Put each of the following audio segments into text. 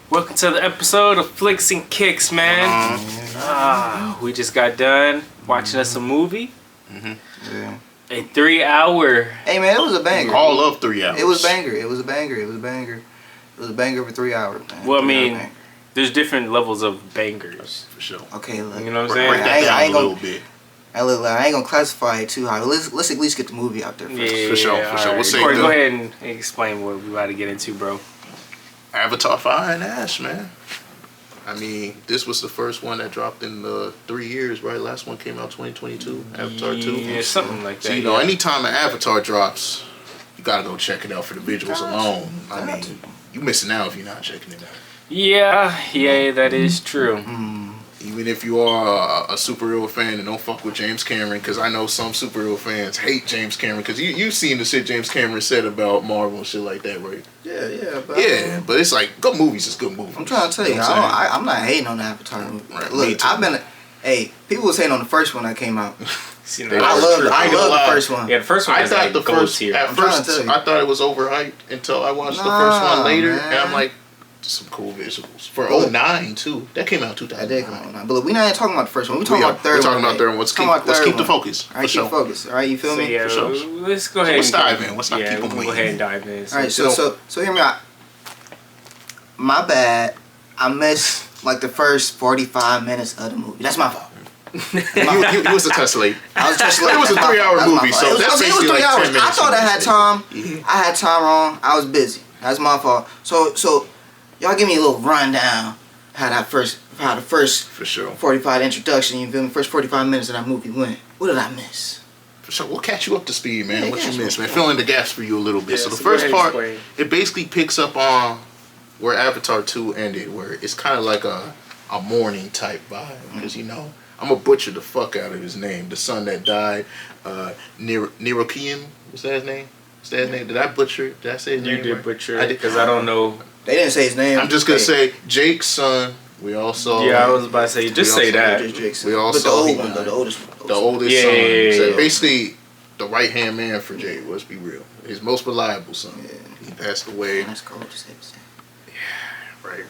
Welcome to the episode of Flicks and Kicks, man. We just got done watching us a movie. Yeah. A 3-hour. Hey man, it was a banger. All of 3 hours. It was banger. It was a banger. It was a banger. It was a banger for 3 hours, man. Well, I mean, there's different levels of bangers. For sure. Okay, look. You know what I'm saying? Break that down a little bit. I ain't gonna classify it too high. Let's at least get the movie out there first. Yeah, For sure. Right. We'll say Corey, go ahead and explain what we about to get into, bro. Avatar Fire and Ash, man. I mean, this was the first one that dropped in the 3 years, right? Last one came out 2022, Avatar 2. Yeah, something like that. So, you know, anytime an Avatar drops, you gotta go check it out for the visuals alone. I mean, you missing out if you're not checking it out. Yeah, that is true. Even if you are a superhero fan and don't fuck with James Cameron, because I know some superhero fans hate James Cameron, because you've seen the shit James Cameron said about Marvel and shit like that, right? Yeah. But it's like, good movies is good movies. I'm trying to tell you, I'm not hating on the Avatar movie. Right, Look, people was hating on the first one that came out. See, I love the first one. Yeah, the first one. I thought the first here. At first, I thought it was overhyped until I watched the first one later, man. and I'm like, some cool visuals for 09 too. That came out 2009. That did come out 09. But look, we're not even talking about the first one. We're talking about the third one. We're talking about third one. Let's keep the focus. All right, keep the focus. All right, you feel me? Yeah, For sure. let's go ahead. Let's dive in. Let's not keep them Go waiting. ahead and dive in. All right, so hear me out. My bad. I missed like the first 45 minutes of the movie. That's my fault. you was a touch late. I was just late. It was a 3-hour movie, so that's basically like 10 minutes. I thought I had time. I had time wrong. I was busy. That's my fault. So y'all give me a little rundown how the first For sure. 45 introduction, you feel me? First 45 minutes of that movie went. What did I miss? For sure. We'll catch you up to speed, man. Yeah, What catch you me missed, up. man. Fill in the gaps for you a little bit. Yeah, so the so first go ahead, part, explain. it basically picks up on where Avatar 2 ended, where it's kind of like a mourning type vibe. Because, you know, I'm going to butcher the fuck out of his name. The son that died, Nirokian, was that his name? Is that his name? Did I butcher? Did I say his name? You did right? butcher I it did. because I don't know. They didn't say his name. I'm just going to say Jake's son. We all saw. Yeah, I was about to say, just say that. We all but the saw old one, though, the oldest one. The oldest Yeah, son. yeah, yeah, So yeah. basically, the right-hand man for Jake, let's be real. His most reliable son. Yeah. He passed away. That's cold to say. Right.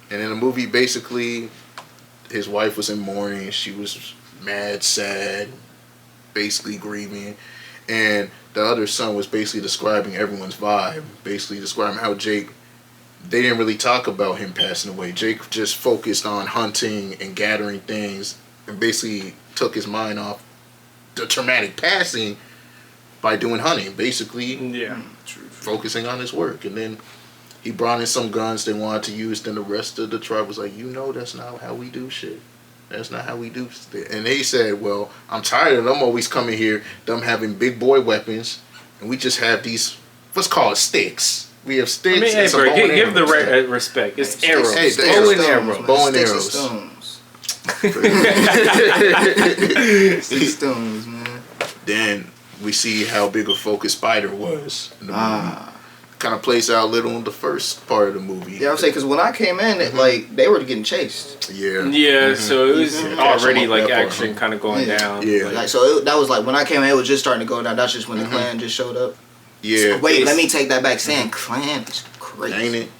And in the movie, basically, his wife was in mourning. She was mad, sad, basically grieving. And the other son was basically describing everyone's vibe. Basically describing how Jake, they didn't really talk about him passing away. Jake just focused on hunting and gathering things and basically took his mind off the traumatic passing by doing hunting. Basically, Yeah. focusing on his work. And then he brought in some guns they wanted to use. Then the rest of the tribe was like, that's not how we do shit. That's not how we do shit. And they said, well, I'm tired of them always coming here, them having big boy weapons, and we just have these, let's call it sticks. We have sticks. I mean, hey, and some bro, bow and give the arrows. respect. It's Sticks- arrows. Hey, the Bow and arrows. arrows. Bow and Sticks arrows. Sticks stones, man. Then we see how big a focus Spider was in the movie. Kind of plays out a little in the first part of the movie. Yeah, I'm saying because when I came in, like they were getting chased. Yeah. Yeah, so it was Yeah, already catch 'em like up that action part. kind of going Yeah. down. Yeah. Like, Like so, that was like when I came in, it was just starting to go down. That's just when the clan just showed up. Yeah. Wait, let me take that back. Saying clan is crazy. Ain't it?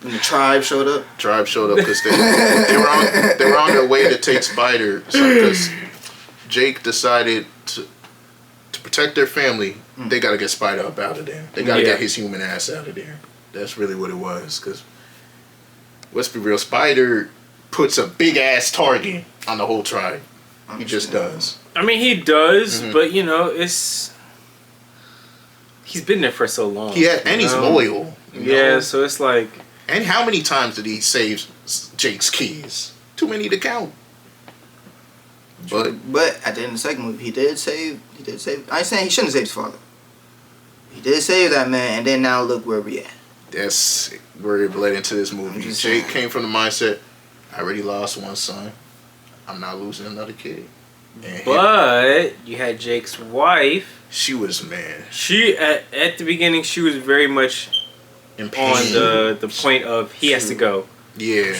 When the tribe showed up. Tribe showed up because they were on their way to take Spider. Because Jake decided to protect their family, they got to get Spider up out of there. They got to get his human ass out of there. That's really what it was. Because let's be real, Spider puts a big ass target on the whole tribe. He just does. I mean, he does, but you know, he's been there for so long. Yeah, and he's loyal. you know? So it's like, And how many times did he save Jake's kids? Too many to count. But at the end of the second movie, he did save. I ain't saying he shouldn't have saved his father. He did save that man, and then now look where we at. That's where it led into this movie. just Jake saying. came from the mindset, I already lost one son. I'm not losing another kid. And but you had Jake's wife. she was, man, She at the beginning, she was very much in pain. on the point of he has to go. Yeah.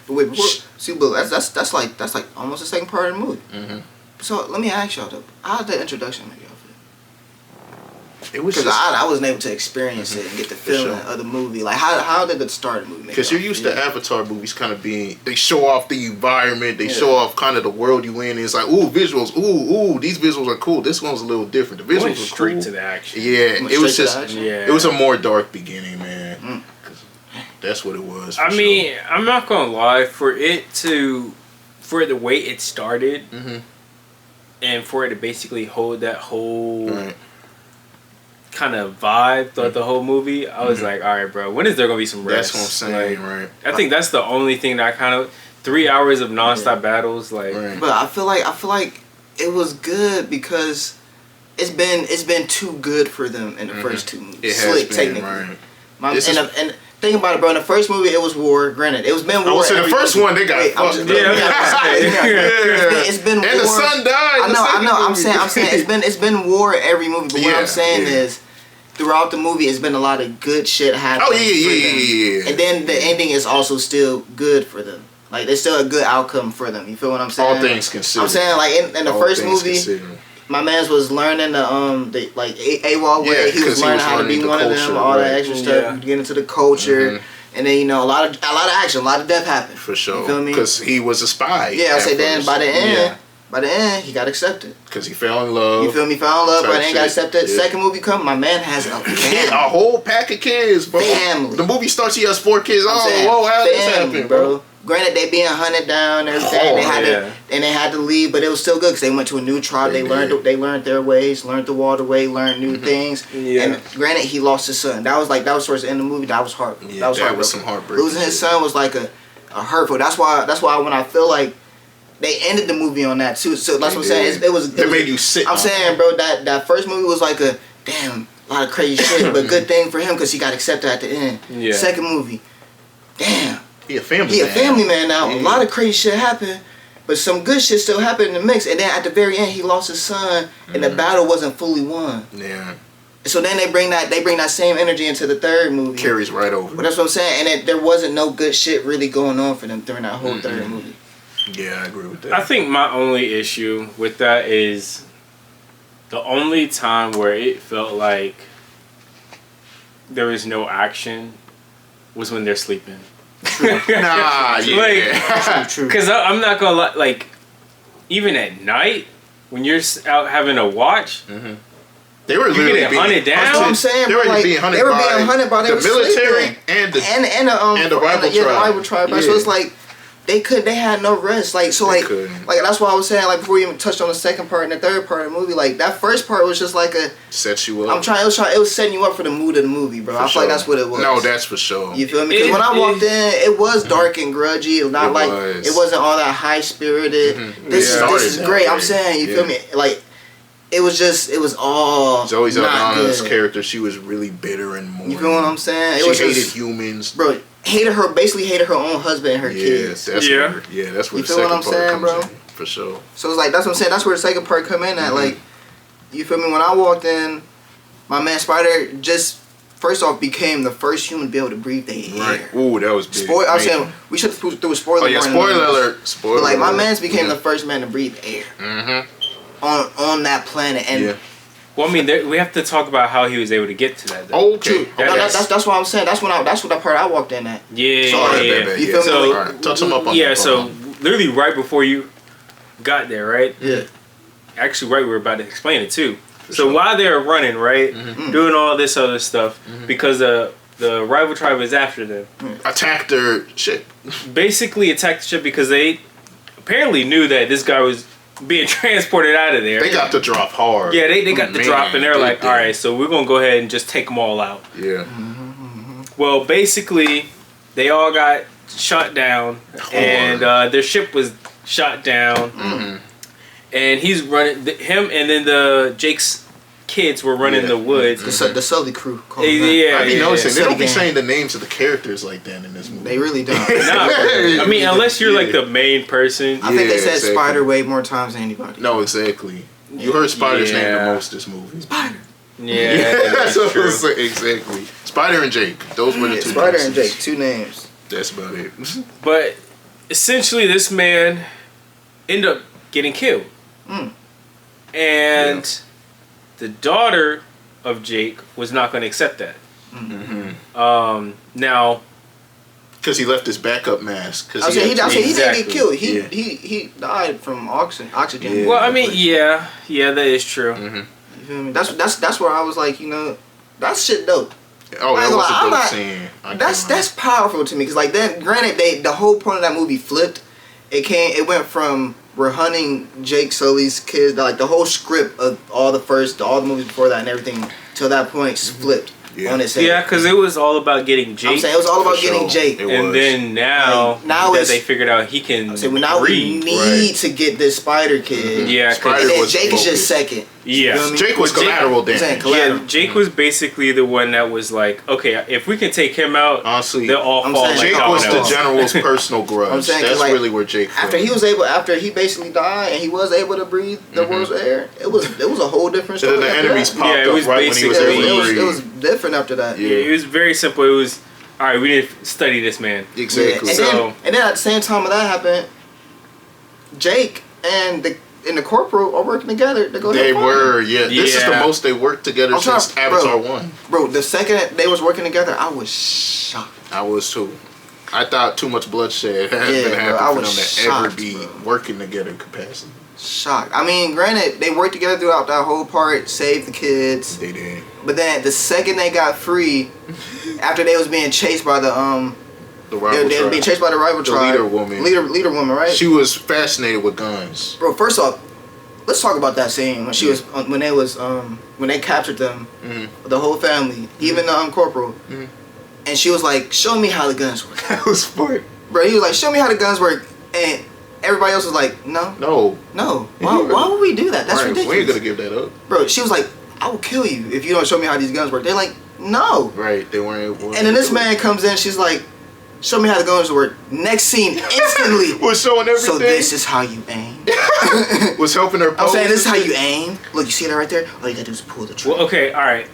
But wait, but that's like almost the second part of the movie. Mm-hmm. So let me ask y'all though, how did that introduction make y'all feel? It was because just I wasn't able to experience it and get the feeling of the movie. Like how did the start movie? because you're used to Avatar movies kind of being, they show off the environment, they show off kind of the world you in. And it's like, ooh, visuals, ooh, these visuals are cool. This one's a little different. The visuals Went were straight cool. to the action. Yeah, it was just, Yeah. it was a more dark beginning, man. 'Cause that's what it was. I mean, I'm not gonna lie, for the way it started, and for it to basically hold that whole kind of vibe throughout the whole movie, I was like, all right, bro, when is there gonna be some rest? That's what I'm saying, like, right? I think that's the only thing that I kind of 3 hours of nonstop battles, like. Right. But I feel like it was good because it's been too good for them in the first two movies. It Slick, has been, technically. right. And think about it, bro. In the first movie, it was war. Granted, it was been war. I would say the first one they got fucked up. It's been war. And the son died. I know. I'm saying it's been war every movie. But what I'm saying is, throughout the movie, it's been a lot of good shit happening. Oh yeah. And then the ending is also still good for them. Like, there's still a good outcome for them. You feel what I'm saying? All things considered. I'm saying, like, in the first movie, my man's was learning the like AWOL way. He was learning how to be one of them, all that extra stuff, get into the culture. And then, a lot of action, a lot of death happened. For sure. You feel me? Because he was a spy. Yeah, I say then by the end, he got accepted. Because he fell in love. You feel me? Fell in love, but then got accepted. Yeah. Second movie come, my man has a family. A whole pack of kids, bro. Family. The movie starts, he has 4 kids. Whoa, how did this happen, bro? Granted, they being hunted down and everything. They had to leave, but it was still good because they went to a new tribe. They learned their ways, learned the water way, learned new things. Yeah. And granted, he lost his son. That was towards the end of the movie. That was heartbreak. Yeah, that was some heartbreak. Losing his son was like a hurtful. That's why when I feel like they ended the movie on that too. So that's what I'm saying. It made you sick. I'm saying, bro, that first movie was like a lot of crazy shit, but good thing for him because he got accepted at the end. Yeah. Second movie, damn. He a family man now. Yeah. A lot of crazy shit happened, but some good shit still happened in the mix. And then at the very end, he lost his son, and the battle wasn't fully won. Yeah. So then they bring that same energy into the third movie. Carries right over. But that's what I'm saying. And there wasn't no good shit really going on for them during that whole third movie. Yeah, I agree with that. I think my only issue with that is the only time where it felt like there was no action was when they're sleeping. Nah, yeah. True. Because I'm not gonna lie, like, even at night when you're out having a watch, they were literally being hunted down. That's what I'm saying. They were being hunted by the military and the rival tribe. Yeah. So it's like they had no rest. Like that's why I was saying, like, before we even touched on the second part and the third part of the movie, like that first part was just like set you up. It was setting you up for the mood of the movie, bro. I feel like that's what it was. No, that's for sure. You feel me? Because when I walked in, it was dark and grudgy. It wasn't all that high spirited. This is great. I'm saying, you feel me? Like, it was all. Zoe Saldana's character, she was really bitter and mourning. You feel what I'm saying? She hated humans, bro. Hated her own husband and her kids. That's where the second part comes in, for sure. So it's like, that's what I'm saying. That's where the second part come in at. Like, you feel me? When I walked in, my man Spider just first off became the first human to be able to breathe the air. Right. Ooh, that was big. I'm saying we should have threw a spoiler. Oh yeah, spoiler alert. Spoiler. But like, my man's became the first man to breathe air. On that planet. And well, I mean, we have to talk about how he was able to get to that. Though. Okay. That's what I'm saying. That's what that part I walked in at. Yeah. You feel me? So, right. Touch him up on that. Yeah. So literally right before you got there, right? Yeah. Actually, right, we were about to explain it too. So while they're running, right, doing all this other stuff, because the rival tribe is after them, attacked their ship. Basically attacked the ship because they apparently knew that this guy was being transported out of there. They got the drop hard. Yeah, they got the drop, and they're like, all right, so we're going to go ahead and just take them all out. Yeah. Well, basically, they all got shot down, and their ship was shot down. And he's running, him and then Jake's kids were running the woods. The Sully crew. I be noticing, they don't be saying the names of the characters like that in this movie. They really don't. I mean, unless you're like the main person. I think they said Spider way more times than anybody. No, exactly. You heard Spider's name the most this movie. Spider. Yeah, that's what I'm saying. Exactly. Spider and Jake. Those were the two. Spider and Jake, 2 names. That's about it. But essentially, this man ended up getting killed. And the daughter of Jake was not going to accept that. Now, because he left his backup mask. He didn't get killed. He died from oxygen. Yeah. Well, I mean, yeah, that is true. You feel me? That's where I was like, that shit dope. Oh, that was a dope scene. That's powerful to me because, like, then, granted, the whole point of that movie flipped. It went from we're hunting Jake Sully's kids, like the whole script of all the movies before that and everything till that point flipped. On its head. Yeah, because it was all about getting Jake. I'm saying it was all about getting Jake. And then now that they figured out he can we need to get this Spider Kid. Yeah, and then Jake is just second. Yeah. Jake was collateral damage. Yeah, Jake was basically the one that was like, okay, if we can take him out, honestly, they'll all fall. Jake was the general's personal grudge. That's really where Jake after he basically died and he was able to breathe the world's air, it was a whole different story. And then the enemies popped up right when he was able to breathe. It was different after that. Yeah, it was very simple. It was, all right, we need to study this man. Exactly. And then at the same time when that happened, Jake and the corporal are working together to go ahead. They were, yeah. This is the most they worked together since Avatar 1. Bro, the second they was working together, I was shocked. I was too. I thought too much bloodshed had been happening for them to ever be working together in capacity. Shocked. I mean, granted, they worked together throughout that whole part, saved the kids. They did. But then the second they got free, after they was being chased by the rival they were being chased by the rival tribe. Leader woman, right? She was fascinated with guns. Bro, first off, let's talk about that scene when they captured them, the whole family, even the corporal, and she was like, "Show me how the guns work." That was fun. Bro, he was like, "Show me how the guns work," and everybody else was like, "No." Why would we do that? That's ridiculous. We ain't gonna give that up. Bro, she was like, "I will kill you if you don't show me how these guns work." They're like, "No." Right, they weren't. And then this man comes in, she's like, "Show me how the guns work." Next scene, instantly. Was showing everything. So this is how you aim. Was helping her. I'm saying this is how you aim. Look, you see that right there? All you gotta do is pull the trigger. Well, okay, all right.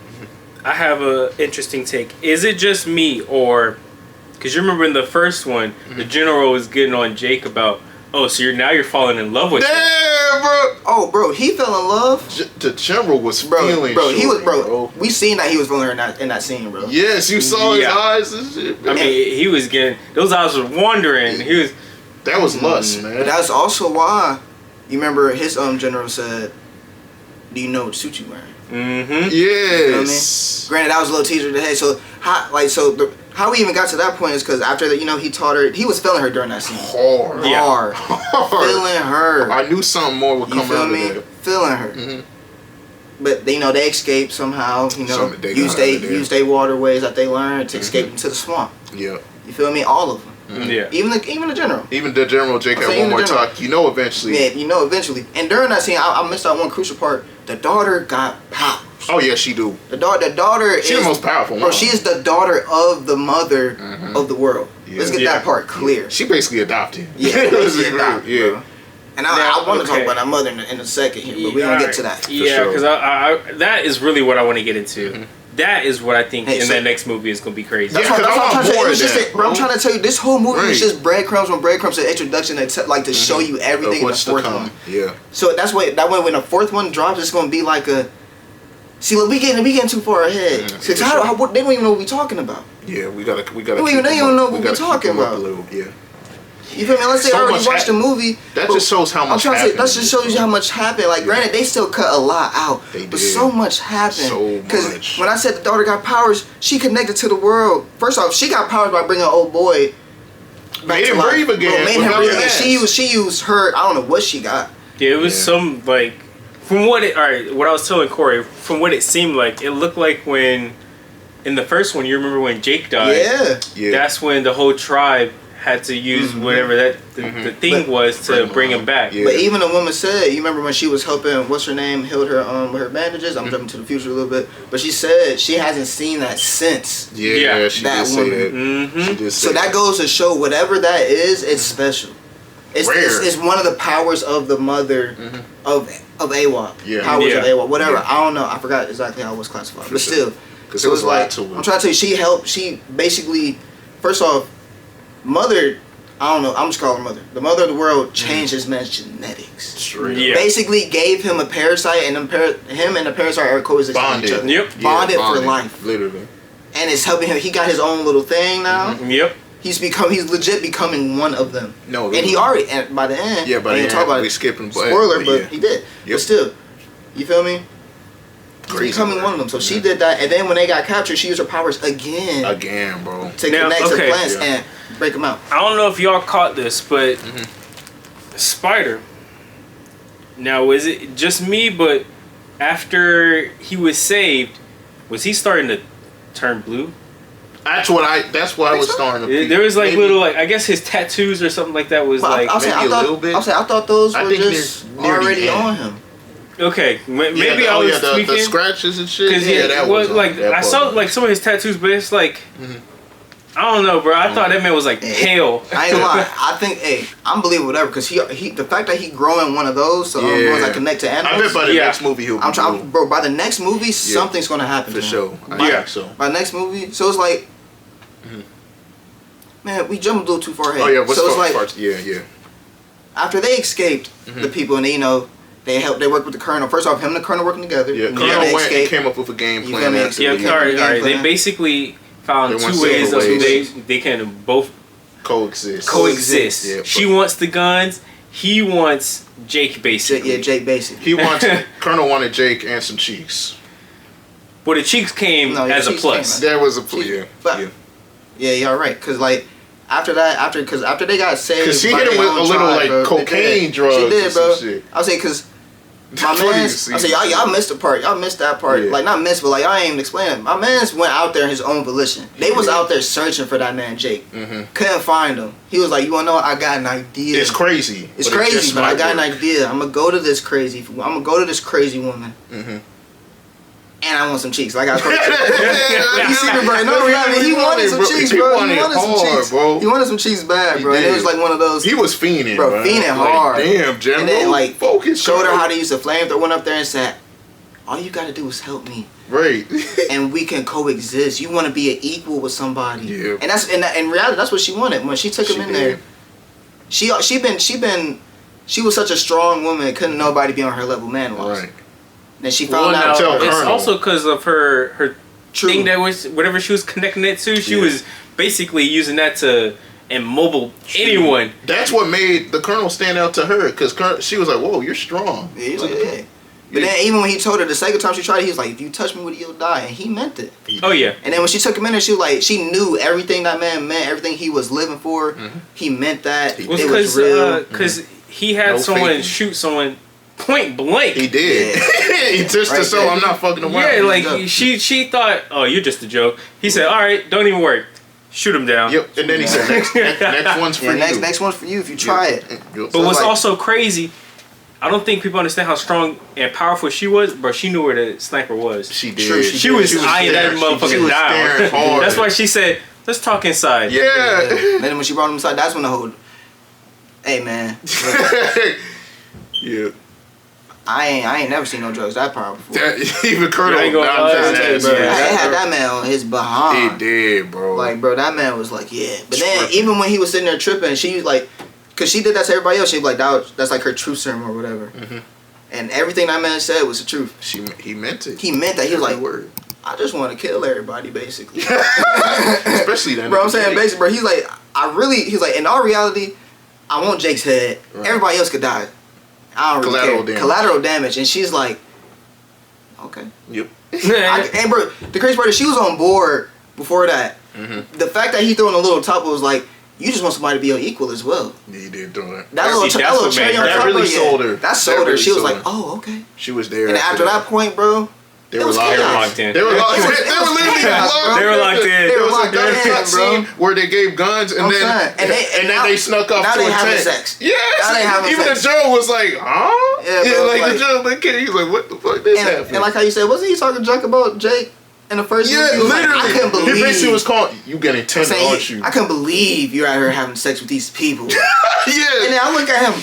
I have a interesting take. Is it just me, or because you remember in the first one, the general was getting on Jake about, oh, so you're falling in love with him. Damn, bro. Oh, bro, he fell in love. The general was feeling. Bro, he was, bro. We seen that he was feeling her in that scene, bro. Yes, you saw his eyes and shit. Bro. I mean, he was getting those eyes were wandering. He was. That was lust, man. But that's also why you remember his general said, "Do you know what suit you wearing?" Yes. You know what I mean? Granted, that was a little teaser to hey. So how we even got to that point is because after that, he taught her. He was feeling her during that scene. Hard. Feeling her. I knew something more would come out of that. Feeling her. But they escaped somehow. Use their waterways that they learned to escape into the swamp. Yeah. You feel me? All of them. Yeah. Even the general. Even the general, Jake had one more talk. Eventually. Yeah, eventually. And during that scene, I missed out one crucial part. The daughter got powers. Oh yeah, she do. The daughter She's the most powerful one. Bro, she is the daughter of the mother of the world. Yeah. Let's get that part clear. She basically adopted. Yeah, basically adopted. Yeah. Bro. And I want to talk about that mother in a second here, but we're going to get to that. Yeah, because that is really what I want to get into. That is what I think that next movie is going to be crazy. That's what I'm trying to tell you. Bro, I'm trying to tell you, this whole movie is just breadcrumbs on breadcrumbs, an introduction to show you everything in the fourth one. Yeah. So that way when the fourth one drops, it's going to be like a... See, look, we getting too far ahead. They don't even know what we're talking about. Yeah, we gotta. They don't even know what we're talking about. Yeah. You feel me? Let's say I already watched the movie. That just shows how much happened. That just shows you how much happened. Like, granted, they still cut a lot out. But so much happened. So much. Because when I said the daughter got powers, she connected to the world. First off, she got powers by bringing an old boy back to life. Made him breathe again. She used her, I don't know what she got. Yeah, it was some, like... From what I was telling Corey, from what it seemed like, it looked like when... In the first one, you remember when Jake died? Yeah. That's when the whole tribe had to use whatever the thing was to bring him back. Yeah. But even the woman said, you remember when she was helping, what's her name, healed her with her bandages? I'm jumping to the future a little bit. But she said she hasn't seen that since. Yeah, she that did woman. say that. She did say so that goes to show whatever that is, it's special. It's one of the powers of the mother of AWOP. Yeah. Powers of AWOP. Whatever. Yeah. I don't know. I forgot exactly how it was classified. But still. Because it was like, I'm trying to tell you, she basically, first off, mother I don't know. I'm just calling her mother. The mother of the world changed this man's genetics. Straight. Basically gave him a parasite, and him and the parasite are coexisting with each other. Yep. Bonded for life. Literally. And it's helping him. He got his own little thing now. Yep. He's legit becoming one of them. No. And he already, and by the end, by the end, talk about we skipping. Spoiler, but he did. Yep. But still, you feel me? He's becoming one of them. So she did that, and then when they got captured, she used her powers again. Again, bro. To connect to plants and break them out. I don't know if y'all caught this, but Spider. Now, is it just me? But after he was saved, was he starting to turn blue? That's what I was starting to. There was like little I guess his tattoos or something like that was but like maybe a little bit. I thought those were just already on him. Okay, maybe I was tweaking. The scratches and shit. That was like I saw like some of his tattoos, but it's like I don't know, bro. I thought that man was like pale. I ain't gonna lie. I think, I'm believing whatever because he the fact that he growing one of those, so ones that connect to animals. I bet by the next movie he'll be bro. By the next movie, something's gonna happen for sure. I think so. By the next movie, so it's like, man, we jumped a little too far ahead. Oh yeah, so it's like, after they escaped the people, and they worked with the Colonel. First off, him and the Colonel working together. Yeah, Colonel went and came up with a game plan. All right. They basically found two ways of they can both coexist. Yeah, she wants the guns. He wants Jake, basically. Jake, basically. He wants Colonel wanted Jake and some cheeks. Well, the cheeks came as a plus. There was a plus. Yeah, y'all right. Because like after they got saved, because she hit him with a little like cocaine drugs. She did, bro. Shit. I say because. My man's, I say y'all missed the part. Y'all missed that part. Yeah. Like not missed, but like y'all ain't even explaining. My man's went out there his own volition. They was out there searching for that man Jake. Couldn't find him. He was like, "You wanna know? I got an idea. It's crazy. It's crazy, but I got an idea. I'm gonna go to this crazy. woman." And I want some cheeks. Like I told you. You see me, bro. No reality. He wanted some cheeks, bro. He wanted some cheeks, bro. He wanted some cheeks bad, bro. And it was like one of those. He was fiending, bro. Fiending hard. Damn, General. And then like focus. Showed her how to use the flamethrower. Went up there and said, "All you gotta do is help me, right? And we can coexist. You want to be an equal with somebody, yeah. And that's in reality. That's what she wanted when she took him in there. She was such a strong woman. Couldn't nobody be on her level, man wise. Right. Then she found out. It's also because of her thing that was whatever she was connecting it to. She was basically using that to immobile anyone. That's what made the Colonel stand out to her because she was like, "Whoa, you're strong." Yeah, he's like, yeah. But then even when he told her the second time she tried it, he was like, "If you touch me with it, you'll die," and he meant it. Oh yeah. And then when she took him in there, she was like, she knew everything that man meant, everything he was living for. He meant that. It was real. Because he had someone shoot someone. Point blank. He did. Yeah. He just to show I'm not fucking around. Yeah, like she thought, oh, you're just a joke. He said, all right, don't even worry. Shoot him down. Yep. And then he said, next one's for you. Next one's for you if you try it. But what's also crazy, I don't think people understand how strong and powerful she was, but she knew where the sniper was. She did. She was eyeing that motherfucker down. That's why she said, let's talk inside. Yeah. Then when she brought him inside, that's when the whole, hey man. Yeah. I ain't never seen no drugs that powerful before. Even Colonel I had that man on his behind. He did, bro. Like, bro, that man was like, yeah. But then even when he was sitting there tripping, she was like, cause she did that to everybody else. She was like, that's like her truth serum or whatever. And everything that man said was the truth. He meant it. He meant that. He was like, I just want to kill everybody, basically. Especially that. Bro, I'm saying basically, bro. He's like, in all reality, I want Jake's head. Right. Everybody else could die. I don't really care. Collateral damage. And she's like, okay. Yep. And bro, the crazy part is she was on board before that. The fact that he threw in a little top was like, you just want somebody to be your equal as well. Yeah, he did do it. That little cherry on top. That really sold her. That sold her. She was like, oh, okay. She was there. And after that point, bro, They were locked in. They were locked in. They were locked in. They were locked in, bro. Where they gave guns and then they snuck off to a tent. Sex. Yes. Even the Joe was like, huh? Yeah, like the Joe, the kid, he was like, what the fuck this happened? And like how you said, wasn't he talking junk about Jake? in the first movie. Literally. Like, I couldn't believe. He basically was called, you getting 10, aren't you? I couldn't believe you're out here having sex with these people. Yeah. And then I look at him.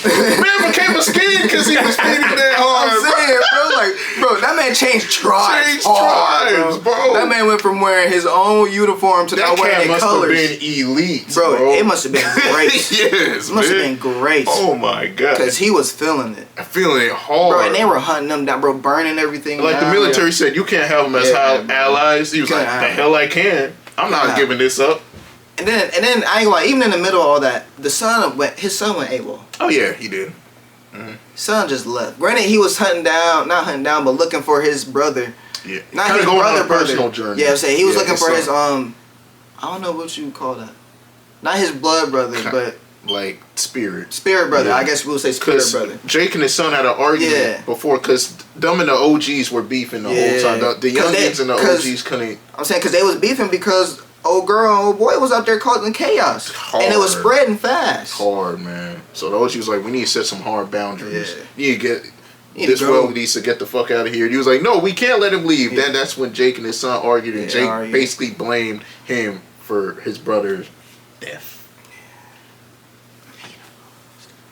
Man became a skin because he was feeding that hard. I'm saying, bro, that man changed tribes. Bro. That man went from wearing his own uniform to not wearing their colors. That must have been elite, bro. It must have been great. Yes, it must have been great. Oh my god. Because he was feeling it. Feeling it hard. Bro, and they were hunting them down, bro, burning everything like down. the military said, you can't have them as allies. He was like, the hell I can. I'm not giving this up. And then I ain't gonna lie, even in the middle of all that, his son went AWOL. Oh yeah, he did. Son just left. Granted, he was not hunting down, but looking for his brother. Yeah, not his brother. Personal journey. Yeah, I'm saying he was looking for his I don't know what you call that. Not his blood brother, but like spirit brother. I guess we'll say spirit brother. Jake and his son had an argument before because them and the OGs were beefing the whole time. The youngins and the OGs couldn't. I'm saying because they was beefing because old girl and old boy was out there causing chaos. And it was spreading fast. Hard, man. So the OG was like, we need to set some hard boundaries. Yeah. You need to get this world needs to get the fuck out of here. And he was like, no, we can't let him leave. Then that's when Jake and his son argued, and Jake basically blamed him for his brother's death.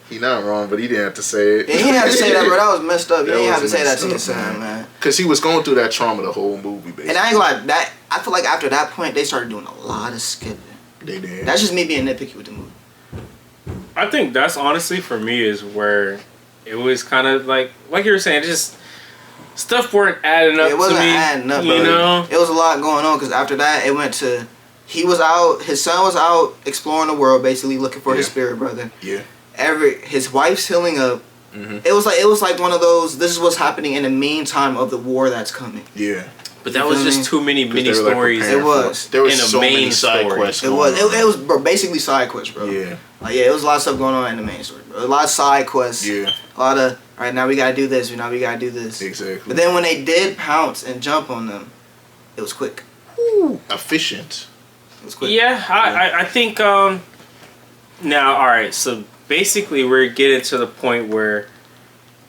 He not wrong, but he didn't have to say it. Yeah, he didn't have to say that, bro. That was messed up. He didn't have to say that to his son, man. Because he was going through that trauma the whole movie, basically. And I ain't gonna lie, I feel like after that point, they started doing a lot of skipping. They did. That's just me being nitpicky with the movie. I think that's honestly, for me, is where it was kind of like you were saying, just stuff weren't adding up to me. It wasn't adding up, bro. You know? It was a lot going on, because after that, it went to, his son was out exploring the world, basically looking for his spirit brother. Yeah. His wife's healing up. Mm-hmm. It was like one of those, this is what's happening in the meantime of the war that's coming. Yeah. But that was just too many mini stories. It was. There was so many side quests. It was basically side quests, bro. Yeah. It was a lot of stuff going on in the main story, bro. A lot of side quests. Yeah. A lot of, all right, now we gotta do this. Now we gotta do this. Exactly. But then when they did pounce and jump on them, it was quick. Ooh. Efficient. It was quick. Yeah, I think, now, alright, so basically we're getting to the point where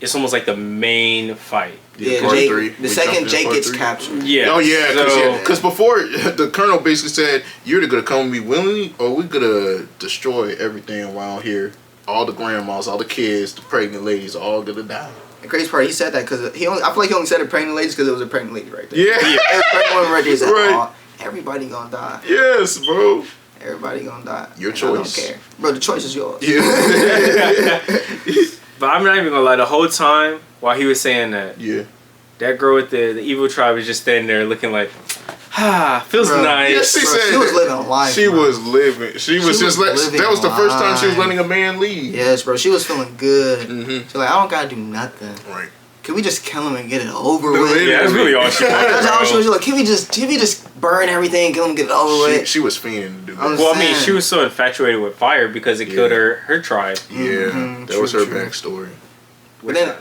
it's almost like the main fight. Yeah, the second Jake gets captured. Yeah. Oh yeah, because before the colonel basically said, "You're either gonna come with me willingly, or we're gonna destroy everything around here. All the grandmas, all the kids, the pregnant ladies, all gonna die." The crazy part, he said that because I feel like he only said it pregnant ladies because it was a pregnant lady right there. Yeah. It was pregnant woman right there. He said, right. Everybody gonna die. Yes, bro. Everybody gonna die. Your choice. I don't care, bro. The choice is yours. Yeah. But I'm not even gonna lie. The whole time while he was saying that, that girl with the evil tribe was just standing there looking like, feels nice. Yes, she said she was living life. She was living. She was just that was the first time she was letting a man leave. Yes, bro. She was feeling good. Mm-hmm. She's like, I don't gotta do nothing. Right. Can we just kill him and get it over with? Yeah, that's really all she wanted. That's all she was like. Can we just burn everything, kill him, get it over with? She was fiending to do that. Well, I mean, she was so infatuated with fire because it killed her tribe. Yeah, that was her backstory. But then,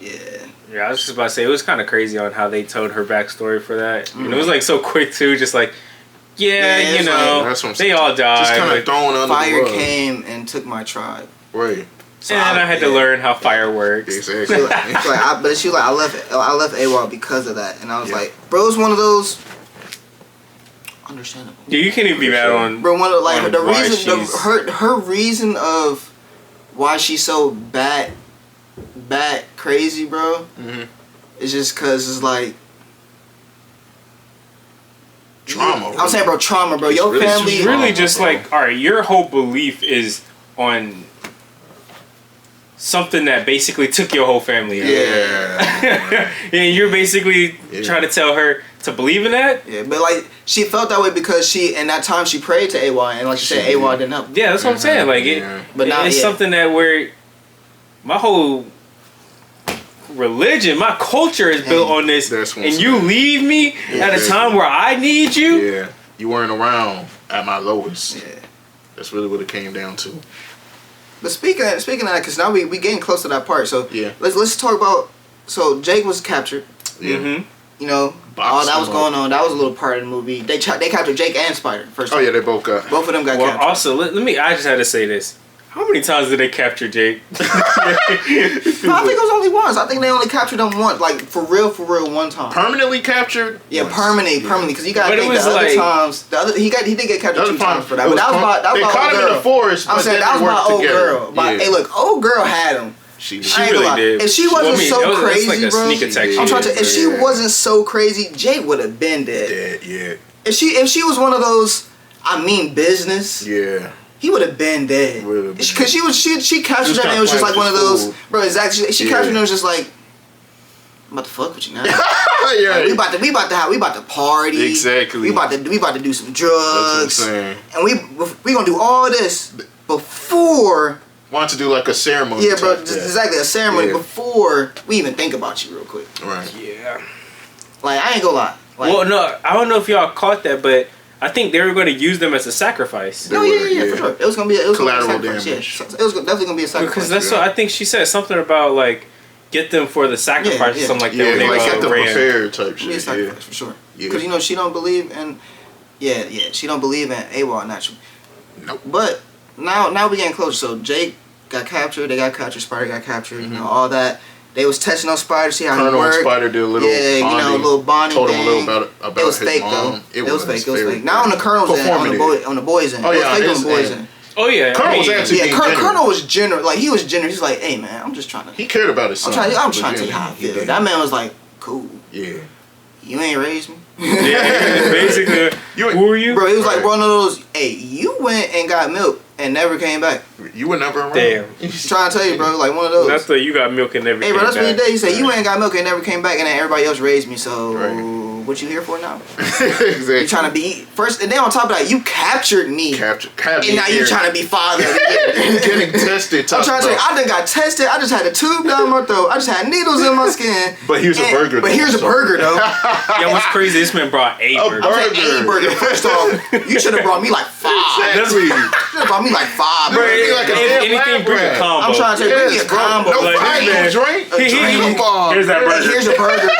yeah, I was just about to say, it was kind of crazy on how they told her backstory for that. And it was like so quick too, just like, you know, like, they all died. Just kind of thrown under fire the rug. came and took my tribe. Right. So and I had to learn how fire works. Exactly. But she was like, I left AWOL because of that, and I was like, bro, it's one of those. Understandable. Yeah, you can't even be mad on. Bro, one of like the reason, her reason of why she's so bat crazy, bro. Mm-hmm. It's just cause it's like trauma. I'm saying, bro, trauma, bro. Your family. It's really just like, all right, your whole belief is on something that basically took your whole family out. Yeah. And you're basically trying to tell her to believe in that? Yeah, but like she felt that way because in that time she prayed to AWOL, and like she said, AWOL didn't help. Yeah, that's what I'm saying. Like but now it's something that where my whole religion, my culture is built on this, and you leave me at a time where I need you. Yeah, you weren't around at my lowest. Yeah, that's really what it came down to. But speaking of that, because now we getting close to that part. So let's talk about. So Jake was captured. Yeah. Mm-hmm. You know, all that was going on. That was a little part of the movie. They captured Jake and Spider first. Oh yeah, they both got. Both of them got captured. Also, let me. I just had to say this. How many times did they capture Jake? No, I think it was only once. I think they only captured him once, like for real, one time. Permanently captured? Yeah, permanently, because you gotta think the other times. He did get captured 2 times for that. But that was about they caught him in the forest. I'm saying that was my old girl. Hey, look, old girl had him. She really did. If she wasn't so crazy, like a bro. Sneak attack. I'm trying to. If she wasn't so crazy, Jake would have been dead. Yeah. If she was one of those, I mean business. Yeah. He would have been dead. Because she captured him and it was just like one of those, bro. Exactly. She captured him and was just like, I'm about to fuck with you now. Yeah. Like, we about to party. Exactly. We about to do some drugs. That's what I'm saying. And we gonna do all this before. Want to do like a ceremony? Yeah, bro. Exactly, a ceremony before we even think about you, real quick. Right. Yeah. Like, I ain't gonna lie. Like, well, no, I don't know if y'all caught that, but I think they were going to use them as a sacrifice. No, yeah, for sure. It was gonna be collateral damage. damage. Yeah, it was definitely gonna be a sacrifice. Because that's what I think she said something about like get them for the sacrifice or something like that. Yeah, when like they get them prepared type shit. Be a sacrifice for sure. Because she don't believe in. Yeah, she don't believe in AWOL naturally. Nope. But now we getting closer. So Jake got captured. They got captured. Spider got captured. You know all that. They was testing on Spider, see how he worked. Spider did a little a little bonding told thing. him a little about it was his fake mom. though. It was fake. Not on the Colonel's end, on the boys' end. Oh, it was yeah, fake on the boys' end. Oh yeah, Colonel was actually Colonel was generous. Like he was generous. He's like, hey man, I'm just trying to. He cared about his son. I'm trying to tell you how I feel. That man was like, cool. Yeah. You ain't raised me. Yeah, basically. Who are you? Bro, he was like one of those. Hey, you went and got milk and never came back. You were never around. Damn. He's trying to tell you, bro, like one of those. That's the you got milk and never came back. Hey, bro, that's what he did. He said, you went and got milk and never came back, and then everybody else raised me, so what you here for now? Exactly. You trying to be first, and then on top of that, you captured me. Captured and now you trying to be father. Getting tested. I'm trying to say, I done got tested. I just had a tube down my throat. I just had needles in my skin. But here's a burger. But here's a burger though. Yo, what's crazy? This man brought a burger. A burger. First off, you should have brought me like 5. Exactly. You should have brought me like 5. Bro, like anything bring a combo. I'm trying to say, bring me a combo. No like, fight, no drink. Here's that burger. Here's a burger.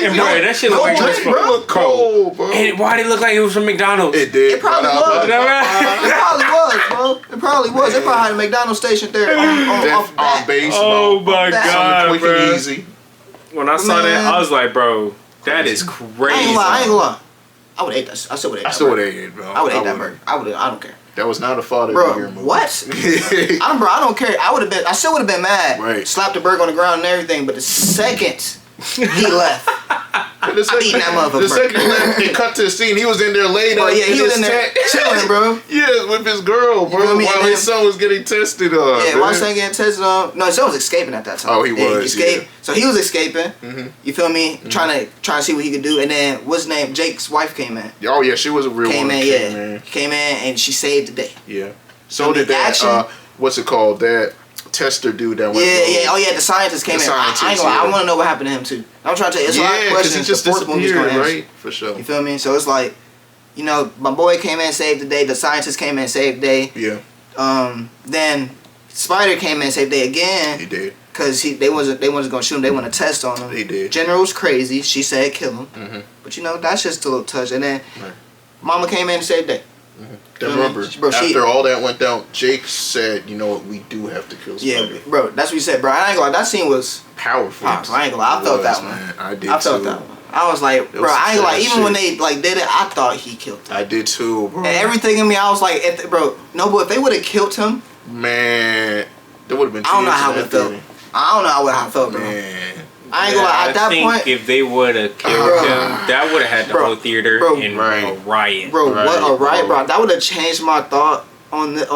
And bro, that shit look like drink, bro. Cold, bro. And why did it look like it was from McDonald's? It did. It probably was. It probably was, bro. It probably was. They probably had a McDonald's station there on base. Oh my god, bro. And easy. When I saw that, I was like, bro, that is crazy. I ain't gonna lie. I would ate that. I still would ate that. I still would ate it, bro. I would ate that burger. I don't care. That was not a father bro, year movie. What? I don't care. I still would have been mad. Right. Slapped the burger on the ground and everything, but the second he left, I'm eating that motherfucker. The second he left, it cut to the scene. He was in there laid up. Yeah, he was in there chilling, bro. Yeah, with his girl, bro. While his son was getting tested on. Yeah, while his son getting tested on. No, his son was escaping at that time. Oh, he was. He escaped. Yeah. So he was escaping. Mm-hmm. You feel me? Mm-hmm. Trying to see what he could do. And then what's his name? Jake's wife came in. Oh yeah, she was a real one. Came in and she saved the day. Yeah. So did that. What's it called? That tester dude that went. Yeah. Oh yeah, the scientist came in. I want to know what happened to him too. I'm trying to tell you, it's a lot of questions. He just disappeared, right? For sure. You feel me? So it's like, you know, my boy came in, saved the day. The scientist came in, saved the day. Yeah. Then Spider came in, and saved the day again. He did. Cause they wasn't gonna shoot him. They want to test on him. They did. General was crazy. She said kill him. Mm-hmm. But you know that's just a little touch. And then Mama came in and saved the day. Mm-hmm. Remember, after all that went down, Jake said, "You know what? We do have to kill Spider." Yeah, bro. That's what he said, bro. I ain't gonna lie. That scene was powerful. I ain't gonna lie. I felt that one. Man. I did. I felt that one. I was like, bro. I ain't gonna lie. Even when they like did it, I thought he killed him. I did too, bro. And everything in me, I was like, if they would have killed him, man, there would have been. I don't know how it felt. I don't know how I felt, bro. Man. I ain't gonna lie. At that point, if they would have killed him, that would have had the whole theater in a riot. Bro, what a riot, bro. That would have changed my thought on the.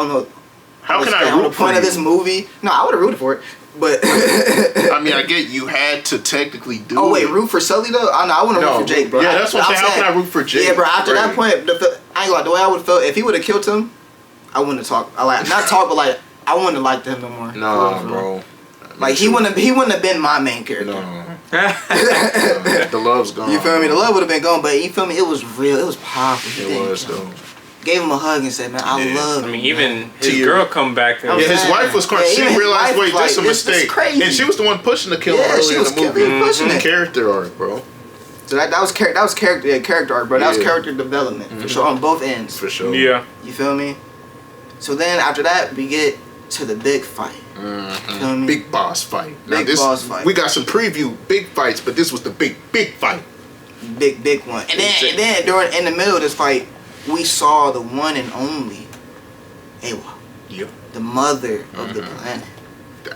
How can I root on the point of this movie? No, I would have rooted for it, but. I mean, I get you had to technically do. Oh wait, root for Sully though? I wouldn't root for Jake, bro. Yeah, that's what I'm saying. How can I root for Jake? Yeah, bro. After that point, I ain't gonna lie. The way I would have felt if he would have killed him, I wouldn't have talked. Not talk, but like I wouldn't have liked him no more. No, bro. Like he wouldn't have been my main character. No. The love's gone. You feel me? The love would have been gone, but you feel me? It was real. It was powerful. It was though. Gave him a hug and said, "Man, I love." I mean, even his girl come back. Yeah, his wife was crying. She realized, wait, this is a mistake, and she was the one pushing the kill early in the movie. Pushing it. Character arc, bro. So that was character arc, bro. That was character development for sure on both ends. For sure. Yeah. You feel me? So then after that, we get to the big fight. You know big boss fight. Now boss fight. We got some preview big fights, but this was the big fight. Big one. And then in the middle of this fight, we saw the one and only Awa. Yep. The mother of the planet.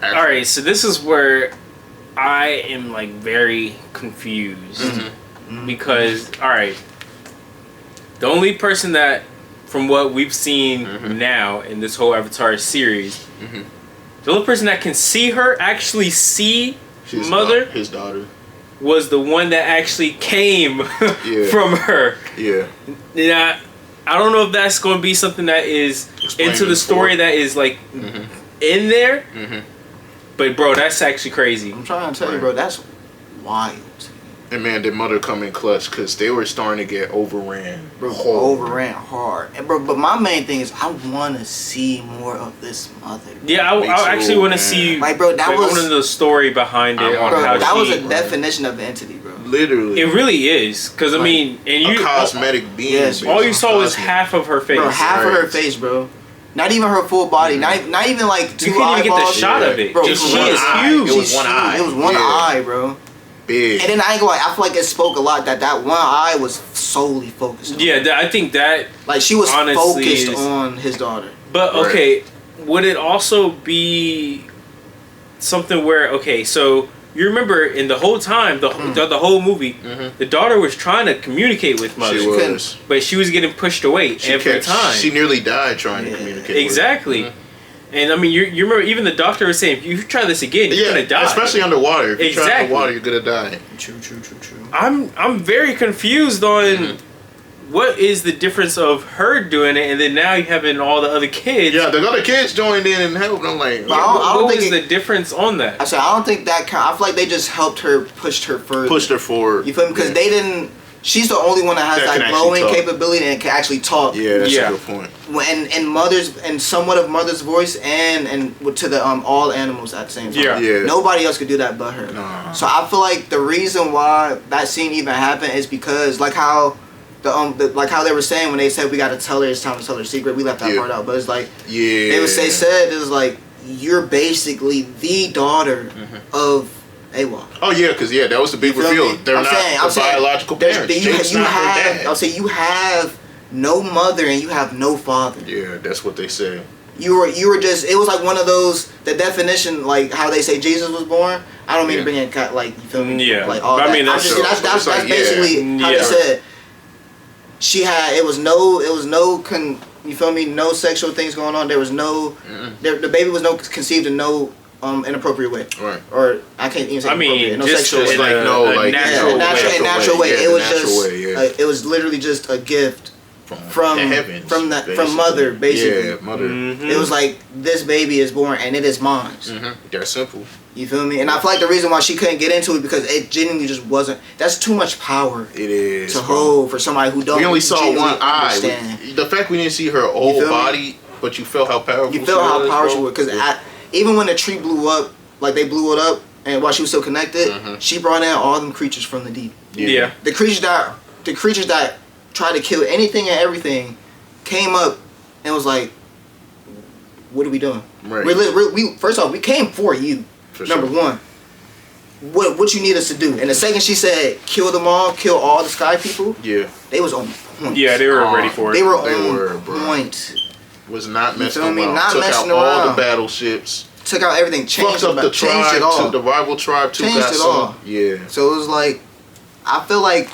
Alright, so this is where I am like very confused. Because, alright, the only person that, from what we've seen now in this whole Avatar series, the only person that can see her, actually see his daughter, was the one that actually came from her. Yeah. Now, I don't know if that's going to be something that is into the story that is like in there. But bro, that's actually crazy. I'm trying to tell you, bro, that's wild. And man, their mother come in clutch because they were starting to get overran. Bro, overran hard. And bro, but my main thing is I want to see more of this mother. Yeah, I actually want to see. Like, bro, that was the story behind it. On how that was a definition of entity, bro. Literally, it really is. Because I mean, and you cosmetic being. Yes, all you saw was half of her face. Bro, half of her face, bro. Not even her full body. Not even like two eyeballs. You can't even get the shot of it. Bro, she is huge. It was one eye. It was one eye, bro. Big. And then I ain't gonna lie, I feel like it spoke a lot that one eye was solely focused on. Yeah, I think that like she was focused on his daughter. But okay, would it also be something where so you remember in the whole time the whole movie the daughter was trying to communicate with mother, but she was getting pushed away every time. She nearly died trying to communicate. Exactly. With And I mean, you remember even the doctor was saying, if you try this again, you're gonna die. Especially underwater. If you try underwater, you're gonna die. True. I'm very confused on what is the difference of her doing it, and then now you having all the other kids. Yeah, the other kids joined in and helped. I'm like, what was the difference on that? I said I don't think that. I feel like they just helped her, pushed her forward. You feel me? Because they didn't. She's the only one that has that glowing capability and can actually talk. Yeah, that's a good point. And mother's and somewhat of mother's voice and to the all animals at the same time. Yeah. Nobody else could do that but her. No. So I feel like the reason why that scene even happened is because like how like how they were saying when they said we got to tell her, it's time to tell her secret. We left that part out, but it's like they said it was like you're basically the daughter of Awa. Oh yeah, because that was the big reveal. They're not the biological parents. I'll say you have no mother and you have no father. Yeah, that's what they say. You were just. It was like one of those. The definition, like how they say Jesus was born. I don't mean to bring in like you feel me. Yeah. Like all that. I mean that's basically how they said. She had. It was no. You feel me? No sexual things going on. There was no. The baby was conceived in no. Inappropriate way, right? Or I can't even say inappropriate. No sexual way. Like natural way. It was just. It was literally just a gift from heavens, from mother, basically. Yeah, mother. It was like this baby is born and it is mine. That's simple. You feel me? And I feel like the reason why she couldn't get into it because it genuinely just wasn't. That's too much power. It is to hold for somebody who don't. We only saw one eye. The fact we didn't see her whole body, but you felt how powerful. You felt how powerful she was because even when the tree blew up, like they blew it up, and while she was still connected, she brought in all them creatures from the deep. Yeah. The creatures that tried to kill anything and everything came up and was like, "What are we doing? Right. We first off, we came for you. Number one. What you need us to do? And the second she said, kill them all, kill all the sky people. Yeah. They was on point. Yeah, they were ready for it. They were on point. Was not messing around. Took out all the battleships. Took out everything. Changed up the tribe. It all. The rival tribe too. Changed it all. Yeah. So it was like, I feel like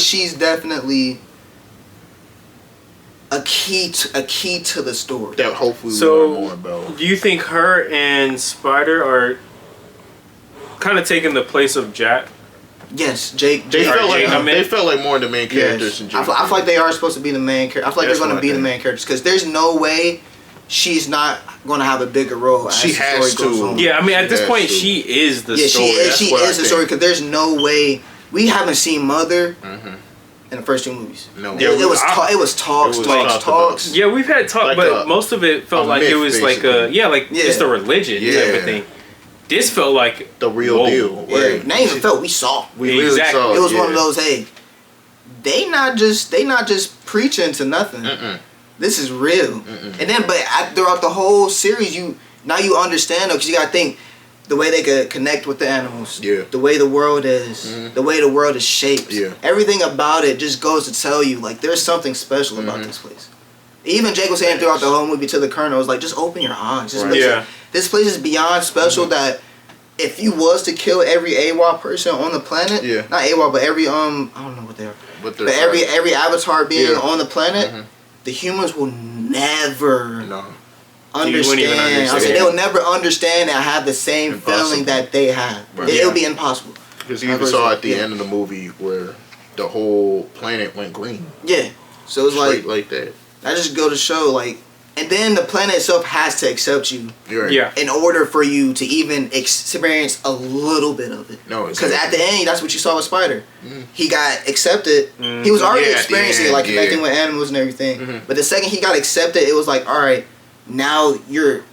she's definitely a key to the story. That hopefully we learn more about. Do you think her and Spider are kind of taking the place of Jack? Yes, Jake. They felt like more of the main characters. Yes. I feel like they are supposed to be the main character. I feel like they're going to be the main characters because there's no way she's not going to have a bigger role. She has to. Yeah, I mean at this point she is the story. She is the story because there's no way we haven't seen Mother in the first two movies. No, it was talks. Yeah, we've had talk, but most of it felt like it was basically. like just a religion type of thing. This felt like the real deal. Yeah, not even felt. We saw. We really saw. It was one of those. Hey, they not just preaching to nothing. this is real. And then, but throughout the whole series, you understand though, because you gotta think the way they could connect with the animals, the way the world is, the way the world is shaped, everything about it just goes to tell you like there's something special about this place. Even Jake was saying throughout the whole movie to the Colonel, was like, just open your eyes. Just this place is beyond special that if you was to kill every AWOL person on the planet, not AWOL, but every I don't know what they are, but every avatar being on the planet, the humans will never understand. I said they'll never understand and have the same feeling that they have. It'll be impossible. Because you even saw at the end of the movie where the whole planet went green. Yeah, so it's like that. That just go to show like. And then the planet itself has to accept you in order for you to even experience a little bit of it. No, because at the end, that's what you saw with Spider. He got accepted. He was already experiencing it, like connecting with animals and everything. But the second he got accepted, it was like, all right, now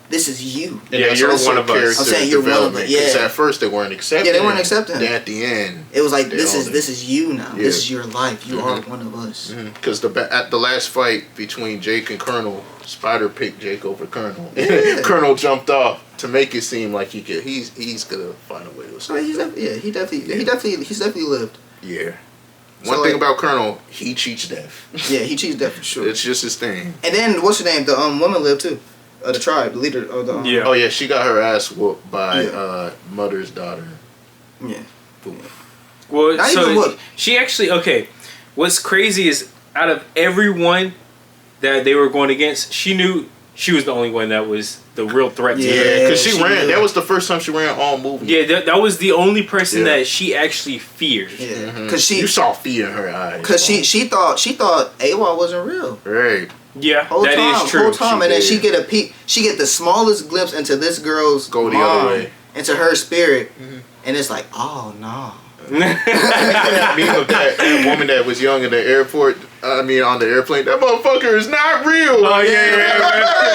this is you. You're one of us. I'm saying you're one of us. Because at first they weren't accepting. Yeah, they weren't accepting. Then at the end, it was like this is you now. This is your life. You are one of us. Because at the last fight between Jake and Colonel, Spider picked Jake over Colonel. Colonel jumped off to make it seem like he could. He's gonna find a way to escape. He definitely lived. Yeah. One thing about Colonel, he cheats death. Yeah, he cheats death for sure. It's just his thing. And then what's her name? The woman lived too. The tribe, the leader of the. Oh yeah, she got her ass whooped by Mother's daughter. Yeah. Well, not so even whooped. She actually What's crazy is out of everyone that they were going against, she knew she was the only one that was the real threat to her. Yeah, because she ran. That was the first time she ran all movie. Yeah, that was the only person that she actually feared. Yeah, because you saw fear in her eyes. Because she thought AWOL wasn't real. Right. Yeah, that is true. Whole time, and then she get a peek. She get the smallest glimpse into this girl's the other way, into her spirit, and it's like, oh no. that woman that was young in the airport. On the airplane. That motherfucker is not real. Oh yeah.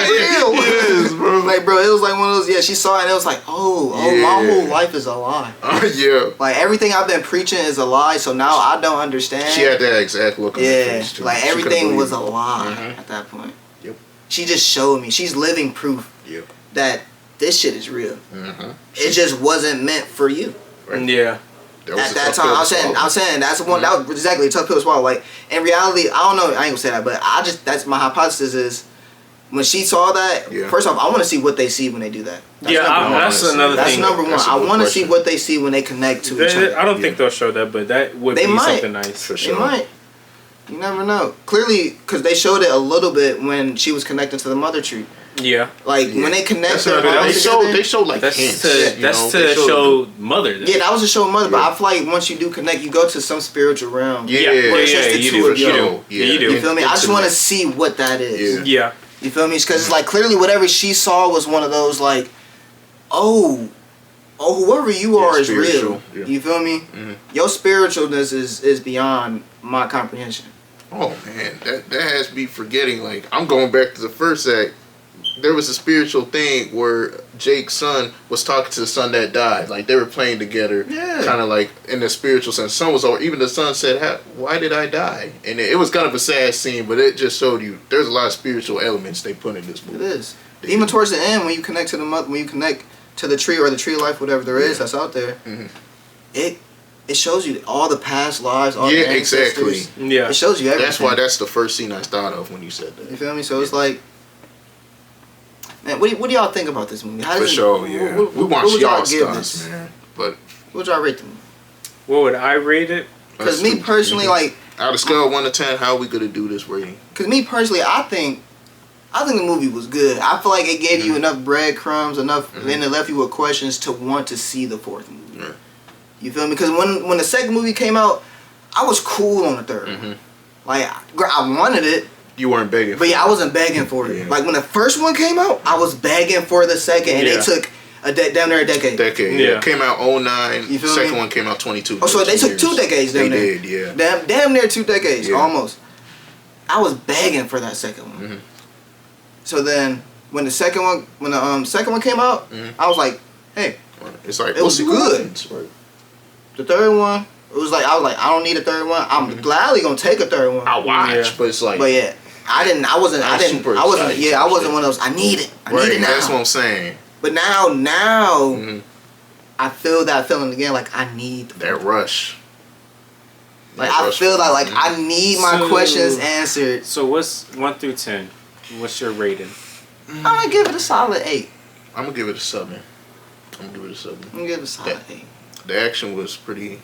Real. It is, bro. Like, bro, it was like one of those. Yeah, she saw it, and it was like, my whole life is a lie. Like everything I've been preaching is a lie. So now I don't understand. She had that exact look on her face too. Like everything was a lie at that point. Yep. She just showed me. She's living proof. That this shit is real. It just wasn't meant for you. Right. Yeah. At that time, I'm saying that's the one that was exactly a tough pill to swallow. Like in reality, I don't know. I ain't gonna say that, but that's my hypothesis is when she saw that. First off, I want to see what they see when they do that. That's another thing. That's number one. I want to see what they see when they connect to each other. I don't think they'll show that, but that would be something nice for sure. They might. You never know. Clearly, because they showed it a little bit when she was connecting to the mother tree. Yeah. Like when they connect, they showed like hints. That's to show mother. Yeah, that was to show mother. But I feel like once you do connect, you go to some spiritual realm. Yeah, where it's just the two of you. You do. You feel me? I just want to see what that is. Yeah. You feel me? Because it's like clearly whatever she saw was one of those like, oh, whoever you are is real. Yeah. You feel me? Your spiritualness is beyond my comprehension. Oh man, that has me forgetting. Like I'm going back to the first act. There was a spiritual thing where Jake's son was talking to the son that died. Like they were playing together, kind of like in the spiritual sense. Son was over. Even the son said, "Why did I die?" And it was kind of a sad scene, but it just showed you there's a lot of spiritual elements they put in this movie. It is. Even towards the end, when you connect to the mother, when you connect to the tree or the tree of life, whatever there is that's out there, it shows you all the past lives, all the ancestors. Exactly. Yeah, it shows you everything. That's why that's the first scene I thought of when you said that. You feel me? So it's like. Man, what do y'all think about this movie? For sure, yeah. We want y'all stars, man. But what would y'all rate the movie? What would I rate it? Because me personally, like out of scale of 1 to 10, how are we gonna do this rating? Because me personally, I think the movie was good. I feel like it gave you enough breadcrumbs, and it left you with questions to want to see the fourth movie. Yeah. You feel me? Because when the second movie came out, I was cool on the third one. Like I wanted it. You weren't begging for it. But yeah, I wasn't begging for it. Yeah. Like when the first one came out, I was begging for the second, and they took down there a decade. Yeah. Came out 2009. The second one came out 22. Oh, so they took 2 decades down there. They did, yeah. Damn near 2 decades, almost. I was begging for that second one. So then, when the second one came out, I was like, hey, it's like it was good. The third one, I was like, I don't need a third one. I'm gladly gonna take a third one. I watch, but it's like, but yeah. I wasn't one of those. I need it now. That's what I'm saying. But now, I feel that feeling again. Like I need that rush. Like I feel like I need my questions answered. So what's 1 through 10? What's your rating? I'm gonna give it a solid 8. I'm gonna give it a 7. I'm gonna give it a solid 8. The action was pretty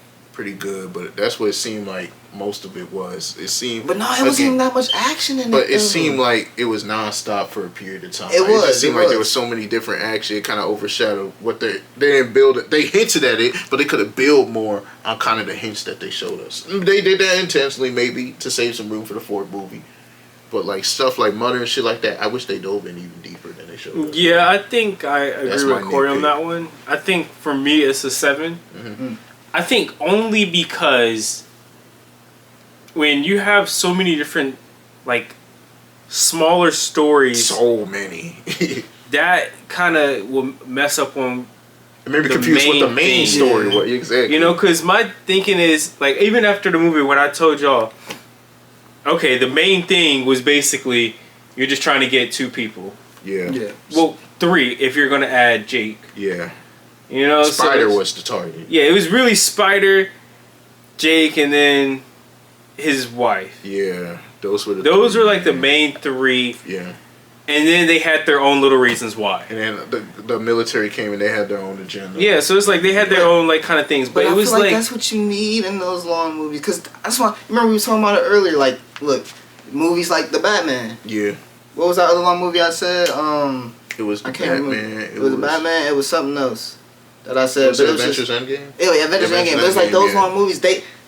good, but that's what it seemed like most of it was. It seemed, but no, it wasn't even that much action in it. But it seemed like it was nonstop for a period of time. It just seemed like there was so many different action. It kind of overshadowed what they didn't build it. They hinted at it, but they could have built more on kind of the hints that they showed us. They did that intentionally, maybe to save some room for the 4th movie. But like stuff like Mother and shit like that, I wish they dove in even deeper than they showed us. Yeah, I think I agree with Corey on that one. I think for me it's a 7. Mm-hmm. I think only because when you have so many different, like, smaller stories, so many, that kind of will mess up on. Maybe confused what the main story was. Exactly. You know, because my thinking is like even after the movie when I told y'all, okay, the main thing was basically you're just trying to get 2 people. Yeah. Yeah. Well, 3 if you're gonna add Jake. Yeah. You know, Spider was the target. Yeah, it was really Spider, Jake, and then his wife. Yeah, those were like the main 3. Yeah, and then they had their own little reasons why. And then the military came and they had their own agenda. Yeah, so it's like they had their own like kind of things, but it was like that's what you need in those long movies. Because that's why remember we were talking about it earlier. Like, look, movies like the Batman. Yeah. What was that other long movie I said? It was the Batman. Remember. It was the Batman. It was something else. That I said, was it Avengers Endgame? Yeah, Avengers Endgame. But it's like those long movies.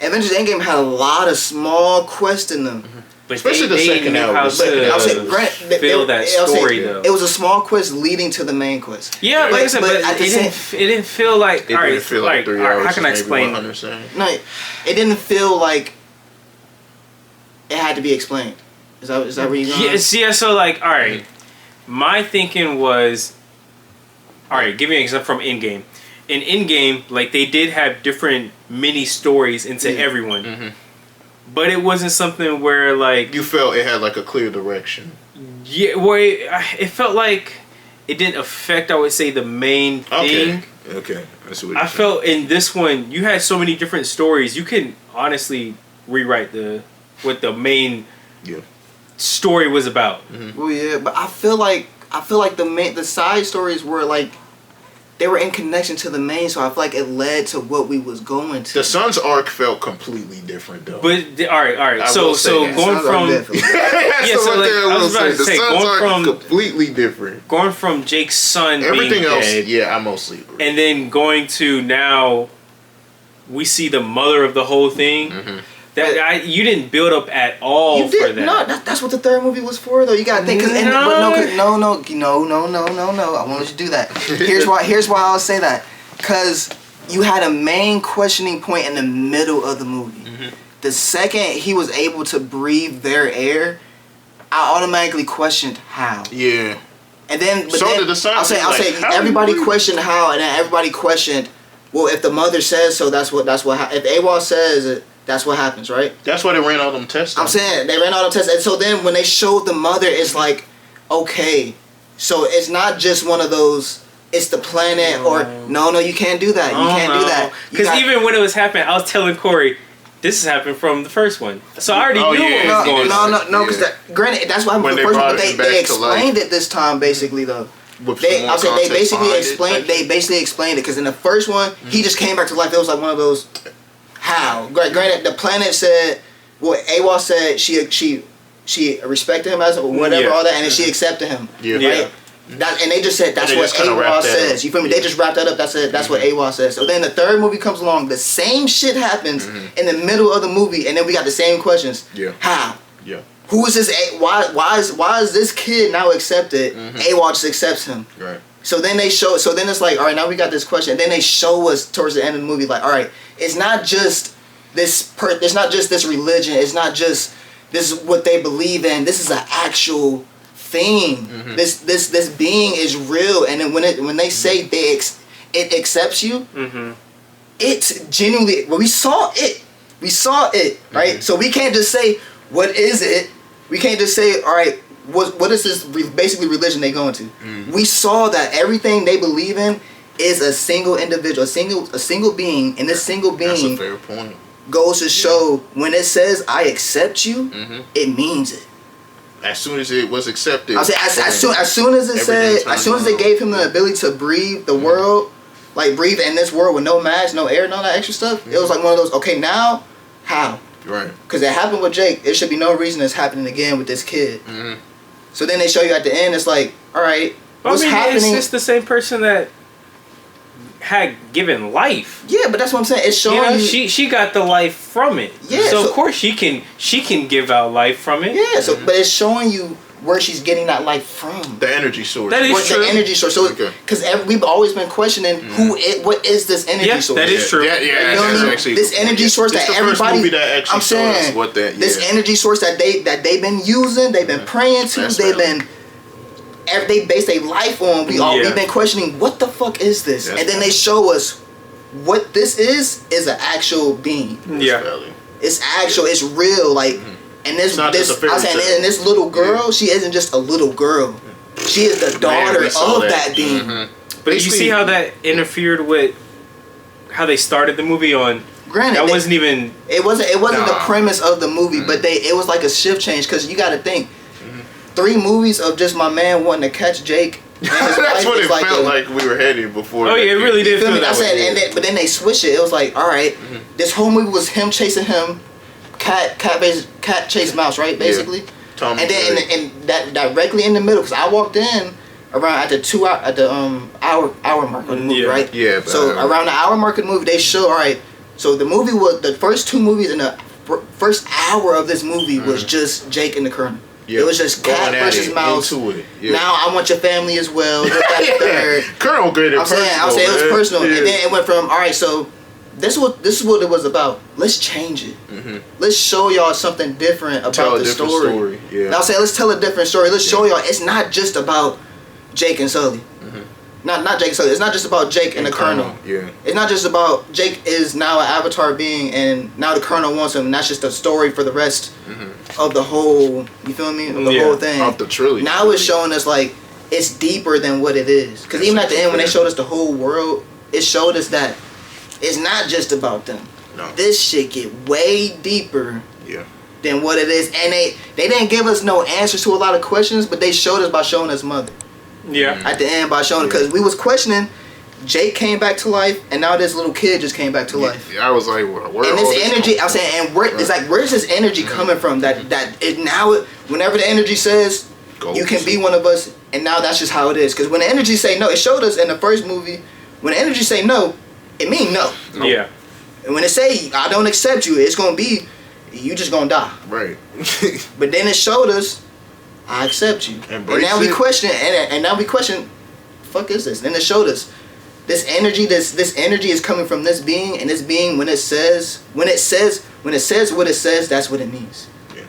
Avengers Endgame had a lot of small quests in them. Mm-hmm. But especially the second hour. I'll say, feel that story though. It was a small quest leading to the main quest. Yeah, like I said, but it didn't feel like. It didn't feel like 3 hours. How can I explain? No, it didn't feel like it had to be explained. Is that where you going? Yeah. So like, all right, my thinking was, all right. Give me an example from Endgame. In Endgame, like they did have different mini stories into everyone, but it wasn't something where like you felt it had like a clear direction. Yeah, well, it felt like it didn't affect. I would say the main thing. Okay. That's what I felt in this one, you had so many different stories. You can honestly rewrite what the main story was about. Mm-hmm. Well, yeah, but I feel like the side stories were like. They were in connection to the main, so I feel like it led to what we was going to. The Sun's arc felt completely different, though. But all right. So going from I was about to say going from completely different. Going from Jake's son, everything being else, dead, I mostly agree. And then going to now, we see the mother of the whole thing. Mm-hmm. You didn't build up at all for that. No, that's what the 3rd movie was for, though. You gotta think, no. I won't let you do that. Here's why I'll say that. Cause you had a main questioning point in the middle of the movie. Mm-hmm. The second he was able to breathe their air, I automatically questioned how. Yeah. And then, did the son. I'll say everybody questioned how, and then everybody questioned. Well, if the mother says so, that's what. If AWOL says it. That's what happens, right? That's why they ran all them tests. I'm saying they ran all them tests, and so then when they showed the mother, it's like, okay, so it's not just one of those. It's the planet, or no, you can't do that. You can't do that. Because even when it was happening, I was telling Corey, this has happened from the first one, so I already knew what was going on. No, because granted, that's why the first one, but they explained it this time, basically though. They basically explained it because in the first one, he just came back to life. It was like one of those. How? Granted, the planet said, well, AWOL said she respected him as whatever, all that, and then she accepted him. Yeah. Right? And they just said that's what AWOL says. You feel me? They just wrapped that up. That's what AWOL says. So then the 3rd movie comes along. The same shit happens in the middle of the movie, and then we got the same questions. Yeah. How? Yeah. Who is this? Why is this kid now accepted? AWOL just accepts him. Right. So then it's like, all right, now we got this question. And then they show us towards the end of the movie, like, all right, it's not just it's not just this religion. It's not just this is what they believe in. This is an actual thing. Mm-hmm. This being is real. And then when they say it accepts you, it's genuinely. Well, we saw it, right? Mm-hmm. So we can't just say what is it. We can't just say, all right, what is this basically religion they going to? Mm. We saw that everything they believe in is a single individual, a single being, and this single being. That's a fair point. Goes to show when it says I accept you, it means it. As soon as it was accepted, I said as soon as it said, as soon as they gave him the ability to breathe the world, like breathe in this world with no mask, no air, none of that extra stuff. It was like one of those. Okay, now how? Right. Because it happened with Jake. It should be no reason it's happening again with this kid. Mm-hmm. So then they show you at the end. It's like, all right, what's happening? It's just the same person that had given life. Yeah, but that's what I'm saying. It's showing you. She got the life from it. Yeah. So of course she can give out life from it. Yeah. So but it's showing you where she's getting that life from. The energy source. That is true. The energy source. So because we've always been questioning what is this energy source? That is true. Yeah. You know what I mean? Actually, this energy source that everybody. I'm saying this energy source that they've been using, they've been praying to, they base their life on. We've been questioning what the fuck is this, and then they show us what this is an actual being. Yeah, it's actual. It's real. Like, and this little girl, she isn't just a little girl. She is the daughter of that being. Mm-hmm. But you see how that interfered with how they started the movie on. Granted, that wasn't even. It wasn't the premise of the movie, but it was like a shift change because you got to think. 3 movies of just my man wanting to catch Jake. That's what it felt like we were heading before. Oh yeah, it really did feel that way. But then they switched it. It was like, all right, this whole movie was him chasing him, cat chase mouse, right? Basically. Yeah. And then and that directly in the middle, because I walked in around at the hour mark of the movie, right? Yeah. So around the hour mark of the movie, they show, all right. So the movie was the first 2 movies in the first hour of this movie was just Jake and the Colonel. Yeah. It was just cat versus mouse. Yeah. Now I want your family as well. Colonel good. I'm saying it was personal, and then it went from all right. So this is what it was about. Let's change it. Mm-hmm. Let's show y'all something different about the story. Yeah. Now I'm saying let's tell a different story. Let's show y'all it's not just about Jake and Sully. Mm-hmm. Not Jake and Sully. It's not just about Jake and the Colonel. Yeah. It's not just about Jake is now an avatar being, and now the Colonel wants him. And that's just a story for the rest of the whole. You feel me? Of the whole thing. Of the trilogy. Now it's showing us like it's deeper than what it is. Because even at the end when they showed us the whole world, it showed us that it's not just about them. No. This shit get way deeper. Yeah. Than what it is, and they didn't give us no answers to a lot of questions, but they showed us by showing us mother. Yeah. At the end by showing because we was questioning, Jake came back to life, and now this little kid just came back to life. Yeah, I was like, where? And this energy, I was saying, and it's like, where's this energy coming from? Whenever the energy says you can be one of us, and now that's just how it is. Because when the energy say no, it showed us in the first movie. When the energy say no, it mean no. Yeah. And when it say I don't accept you, it's gonna be you just gonna die. Right. But then it showed us. I accept you. And now we question, and now we question, fuck is this? And it showed us this energy. This energy is coming from this being, and this being when it says what it says, that's what it means. Yeah,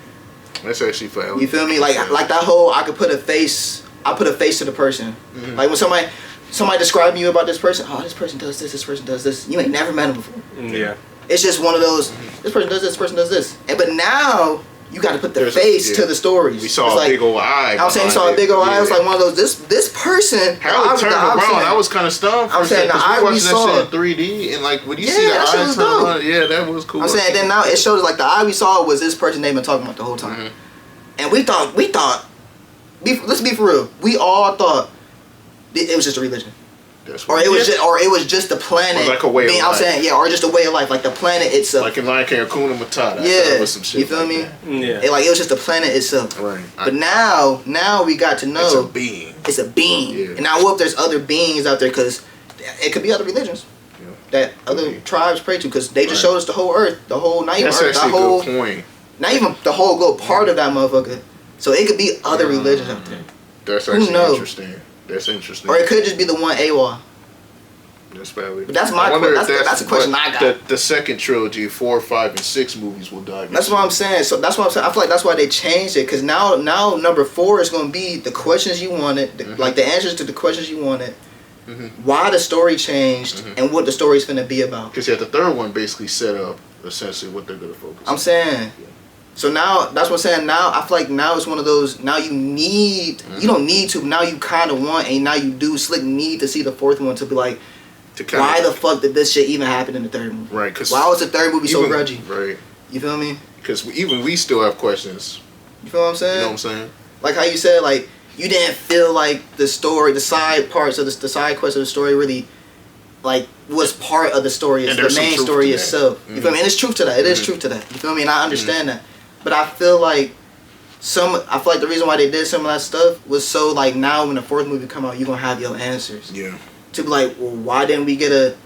that's actually fine. You feel me? Like that whole I put a face to the person. Mm-hmm. Like when somebody describing you about this person, oh, this person does this person does this. You ain't never met him before. Yeah. It's just one of those. This person does this. But now. You got to put the face to the stories. We saw a big old eye. I was saying, you saw a big old eye. It was like one of those. This person. How it turned around? I was kind of stunned. I'm saying the eye we saw that shit in 3D, and like when you see the eye turn around, that was cool. I'm saying then now it shows like the eye we saw was this person they've been talking about the whole time, and we thought. Let's be for real. We all thought it was just a religion. Or it was just the planet. Or like a way of life. I'm saying, or just a way of life, like the planet itself. Like in Lion King, Hakuna Matata. Yeah, was some shit you feel me? Yeah. It was just the planet itself. Right. But now we got to know. It's a being. It's a being. Yeah. And I hope there's other beings out there because it could be other religions that other tribes pray to because they just showed us the whole earth, the whole not even earth, the whole. Good point. Not even the whole globe, part of that motherfucker. So it could be other religions out there. That's actually interesting. That's interesting. Or it could just be the one AWOL. That's valid. But that's my question. That's a question I got. The second trilogy, 4, 5, and 6 movies will dive. That's what I'm saying. So that's what I'm saying. I feel like that's why they changed it because now number 4 is going to be the questions you wanted, like the answers to the questions you wanted. Why the story changed and what the story's finna be about. Because the third one basically set up essentially what they're gonna focus. I'm saying. Yeah. So now, that's what I'm saying. Now, I feel like now it's one of those, now you need, you don't need to, now you kind of want, and now you do slick need to see the fourth one to be like, why the fuck did this shit even happen in the third movie? Right, because why was the third movie so grudgy? Right. You feel me? Because even we still have questions. You feel what I'm saying? You know what I'm saying? Like how you said, like, you didn't feel like the story, the side parts of the side quests of the story really, like, was part of the story. It's the main story itself. You feel me? And there's truth to that. It is truth to that. You feel me? And I understand that. But I feel like the reason why they did some of that stuff was so, like, now when the fourth movie come out, you're going to have your answers. Yeah. To be like, well, why didn't we get a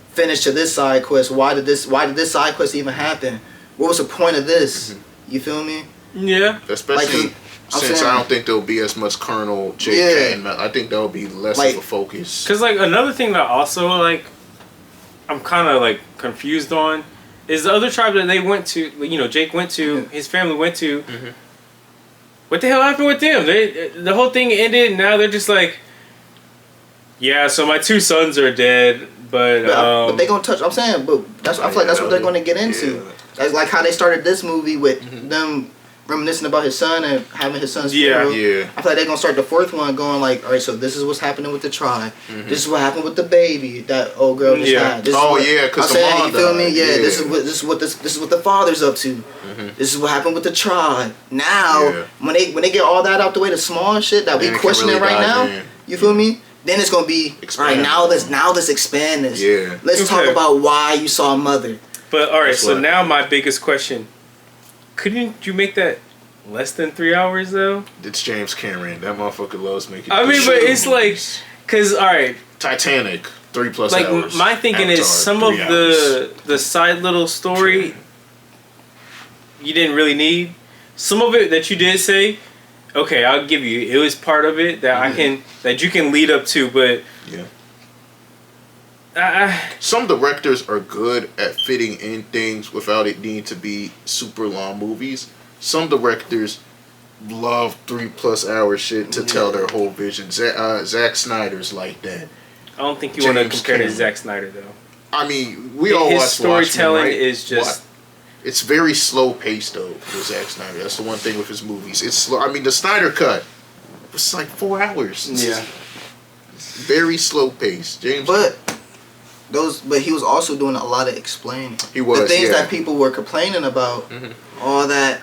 finish to this side quest? Why did this side quest even happen? What was the point of this? You feel me? Yeah. Especially like, since I don't think there'll be as much Colonel Jake. Yeah. I think there'll be less of a focus. Because, like, another thing that also, like, I'm kind of, like, confused on is the other tribe that they went to, you know, Jake went to, his family went to. What the hell happened with them? The whole thing ended, and now they're just like, yeah, so my 2 sons are dead, but they gonna touch. I'm saying, but I feel like that's what they're gonna get into. Yeah. That's like how they started this movie with them reminiscing about his son and having his son's funeral. Yeah. I feel like they're gonna start the fourth one going like, all right, so this is what's happening with the tribe. This is what happened with the baby that old girl just had. This because the mom you feel me? Yeah. This is what the father's up to. This is what happened with the tribe. Now, when they get all that out the way, the small shit that we questioning really right now, you feel me? Then it's gonna be expand. All right. Now let's expand this. Yeah. Let's talk about why you saw a mother. But all right, so now my biggest question: couldn't you make that less than 3 hours though? It's James Cameron. That motherfucker loves making. I mean, but it's like, cause all right, Titanic 3+ hours. My thinking Avatar, is some of the side little story you didn't really need. Some of it that you did say. Okay, I'll give you. It was part of it that that you can lead up to, but some directors are good at fitting in things without it needing to be super long movies. Some directors love 3+ hour shit to tell their whole vision. Zack Snyder's like that. I don't think you want to compare to Zack Snyder though. I mean, we all his watch storytelling Watchmen, right? is just. It's very slow paced though with Zack Snyder. That's the one thing with his movies. It's slow. I mean, the Snyder Cut was like 4 hours. Yeah. Very slow paced. But he was also doing a lot of explaining. He was. The things that people were complaining about, all that.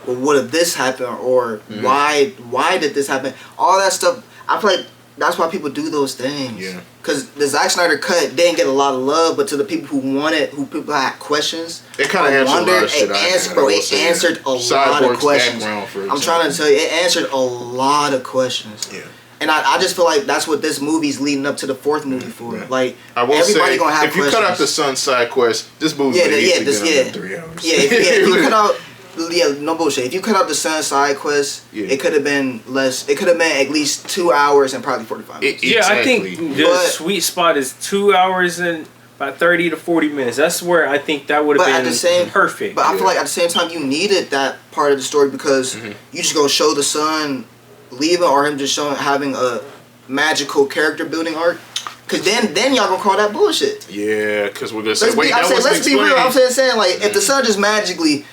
Well, what if this happened, or why did this happen? All that stuff. I feel like that's why people do those things. Yeah. Because the Zack Snyder Cut didn't get a lot of love, but to the people who wanted, who people had questions, it kind of answered a lot of shit. It answered a lot of questions. I'm trying to tell you, it answered a lot of questions. Yeah. And I just feel like that's what this movie's leading up to the fourth movie for. Yeah. Like, everybody gonna have questions. If you cut out the Sun side quest, this movie would have been 3 hours. Yeah, if you cut out. Yeah, no bullshit. If you cut out the Sun side quest, it could have been less. It could have been at least 2 hours and probably 45 minutes. I think the sweet spot is 2 hours and about 30 to 40 minutes. That's where I think that would have been perfect. But I feel like at the same time, you needed that part of the story because you just gonna show the son leaving or him just having a magical character building arc. Cause then y'all gonna call that bullshit. Yeah, cause we're gonna say let's be real. I'm saying like if the son just magically.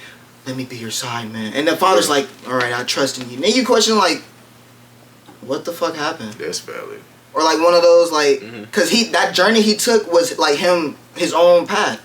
Let me be your side man. And the father's like, alright, I trust in you. Then you question like, what the fuck happened? That's valid. Or like one of those like, cause that journey he took was like his own path.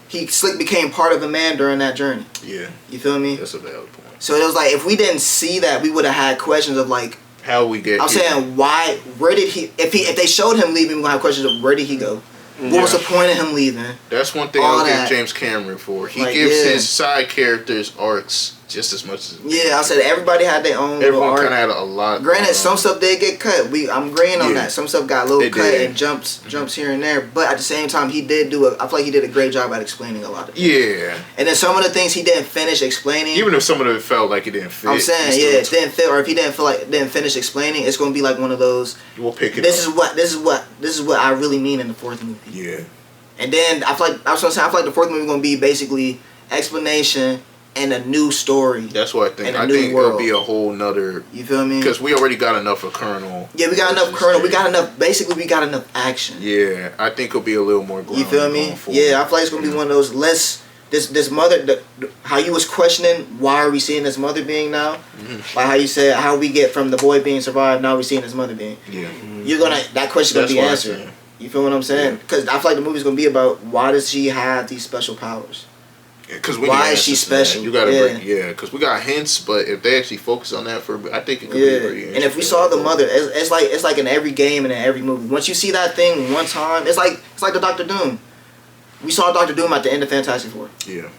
He slick became part of a man during that journey. Yeah. You feel me? That's a valid point. So it was like, if we didn't see that, we would have had questions of like, how we get I'm saying, where did he, if they showed him leaving, we're gonna have questions of where did he go? What was the point of him leaving? That's one thing I'll give James Cameron for. He gives his side characters arcs just as much as... Yeah, I said everybody had their own little arc. Everyone kind of had a lot. Granted, some stuff did get cut. I'm agreeing on that. Some stuff got a little cut and jumps here and there. But at the same time, I feel like he did a great job at explaining a lot of things. Yeah. And then some of the things he didn't finish explaining... Even if some of it felt like it didn't fit. I'm saying, it didn't fit. Or if he didn't feel like it didn't finish explaining, it's going to be like one of those... We'll pick it up. This is what I really mean in the fourth movie. Yeah. And then I feel like the fourth movie is gonna be basically explanation and a new story. That's what I think. I think it'll be a whole nother. You feel me? Because we already got enough of Colonel. Yeah, we got enough Colonel. We got enough action. Yeah, I think it'll be a little more. You feel me? Yeah, I feel like it's gonna be one of those. this mother, how you was questioning why are we seeing this mother being now, like how you said how we get from the boy being survived, now we seeing this mother being. Yeah. You're gonna that question's gonna be answered. You feel what I'm saying? Because I feel like the movie's gonna be about why does she have these special powers? Because why is she special? You gotta bring, because we got hints, but if they actually focus on that I think it could be very interesting. And if we saw the mother, it's like in every game and in every movie. Once you see that thing one time, it's like the Doctor Doom. We saw Doctor Doom at the end of Fantastic Four. Yeah.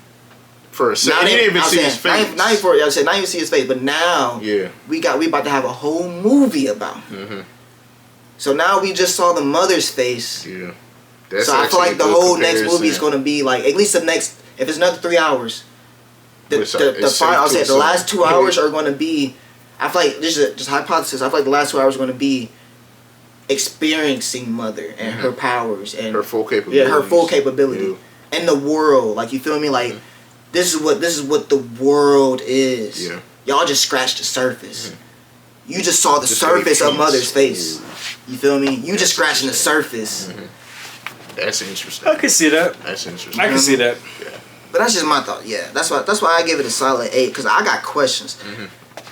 For a second, you didn't even see his face. Not even see his face, but now we about to have a whole movie about him. So now we just saw the mother's face. Yeah. So I feel like the whole next movie is going to be like at least the next. If it's another 3 hours, the last 2 hours are going to be. I feel like this is just hypothesis. I feel like the last 2 hours are going to be experiencing mother and her powers and her full capability. Yeah, her full capability and the world. Like you feel me? Like this is what the world is. Yeah. Y'all just scratched the surface. You just saw the surface of mother's face. You feel me? You just scratching the surface. That's interesting. I can see that. That's interesting. I can see that. Yeah. But that's just my thought. Yeah, that's why I give it a solid 8 because I got questions.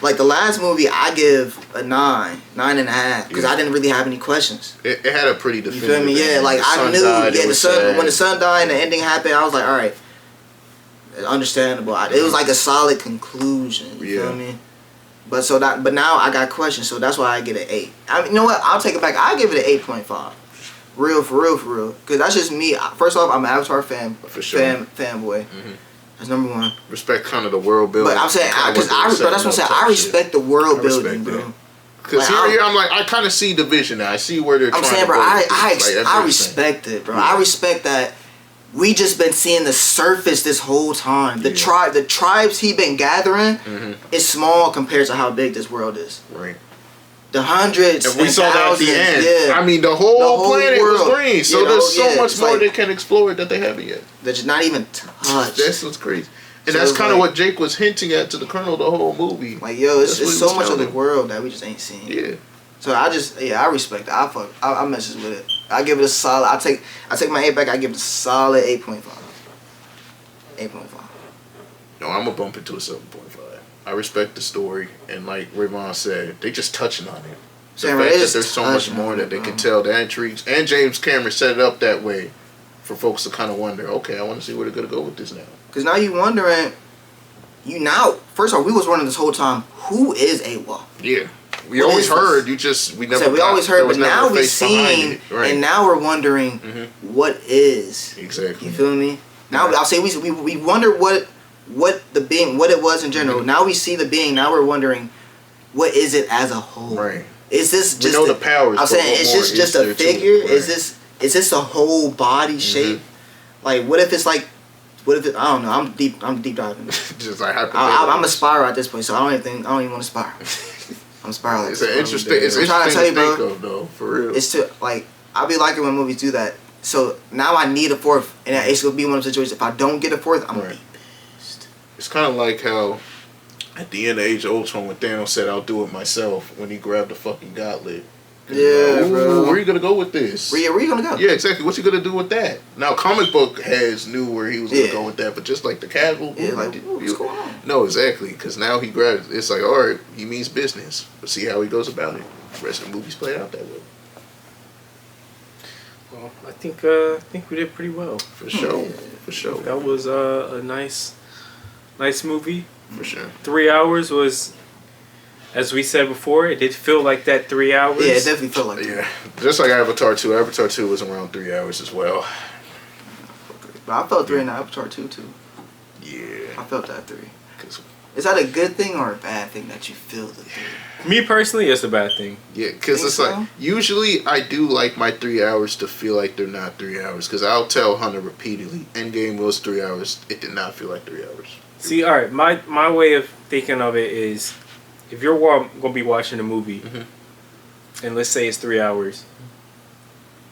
Like the last movie, I give a 9.5 because I didn't really have any questions. It had a pretty definitive. You feel me? Yeah, like I knew. The sun when the son died and the ending happened, I was like, all right, understandable. It was like a solid conclusion. You feel me? But now I got questions, so that's why I get an 8. I mean, you know what? I'll take it back. I give it an 8.5. For real. Because that's just me. First off, I'm an Avatar fan. For sure. Fanboy. That's number one. Respect kind of the world building. But I'm saying, but that's what I'm saying. I respect the world building, bro. Because here I'm like, I kind of see the vision now. I see where they're trying to go. I respect it, bro. I respect that we just been seeing the surface this whole time. The tribes he been gathering is small compared to how big this world is. Right. The hundreds and we saw that at the end. I mean, the whole planet was green, so there's so much more they can explore that they haven't yet. That's not even touched. That's what's crazy. And that's kind of what Jake was hinting at to the Colonel the whole movie. Like, yo, it's so much of the world that we just ain't seen. Yeah. So I respect it. I messes with it. I give it a solid. I take my 8 back. I give it a solid 8.5. 8.5. No, I'm gonna bump it to a 7.5. I respect the story, and like Rayvon said, they just touching on it. The fact that there's so much more that they can tell, the intrigues, and James Cameron set it up that way for folks to kind of wonder, okay, I want to see where they're gonna go with this now. Because now you wondering, first off, we was wondering this whole time, who is AWOL? Yeah. We always heard, we always heard, but now we've seen, and now we're wondering, what is? Exactly. You feel me? Now I'll say we wonder what the being, what it was in general. Now we see the being. Now we're wondering, what is it as a whole? Right. Is this just? We know the powers. I'm saying, is this just a figure? Right. Is this a whole body shape? Like, what if it's like? What if it? I don't know. I'm deep diving. Just like I'm a spiral at this point, so I don't even want to spiral. I'm spiraling. It's interesting. It's interesting to think of, though, for real. It's to like I be liking when movies do that. So now I need a fourth, and it's gonna be one of those situations. If I don't get a fourth, I'm gonna be pissed. It's kind of like how at the end of Age of Ultron, when Thanos said, "I'll do it myself," when he grabbed the fucking gauntlet. Yeah, bro. Where are you gonna go with this? Where you gonna go? Yeah, exactly. What's he gonna do with that? Now, comic book knew where he was gonna go with that, but just like the casual, what's going on? No, exactly, because now he grabs. It's like, all right, he means business. Let's see how he goes about it. The rest of the movies play out that way. Well, I think we did pretty well. For sure, for sure. That was a nice movie. For sure. 3 hours was. As we said before, it did feel like that 3 hours. Yeah, it definitely felt like that. Yeah, just like Avatar 2. Avatar 2 was around 3 hours as well. But I felt 3 in Avatar 2 too. Yeah. I felt that 3. Is that a good thing or a bad thing that you feel the 3? Me personally, it's a bad thing. Yeah, because it's like, usually I do like my 3 hours to feel like they're not 3 hours. Because I'll tell Hunter repeatedly, Endgame was 3 hours. It did not feel like 3 hours. See, all right, my way of thinking of it is, if you're going to be watching a movie, and let's say it's 3 hours,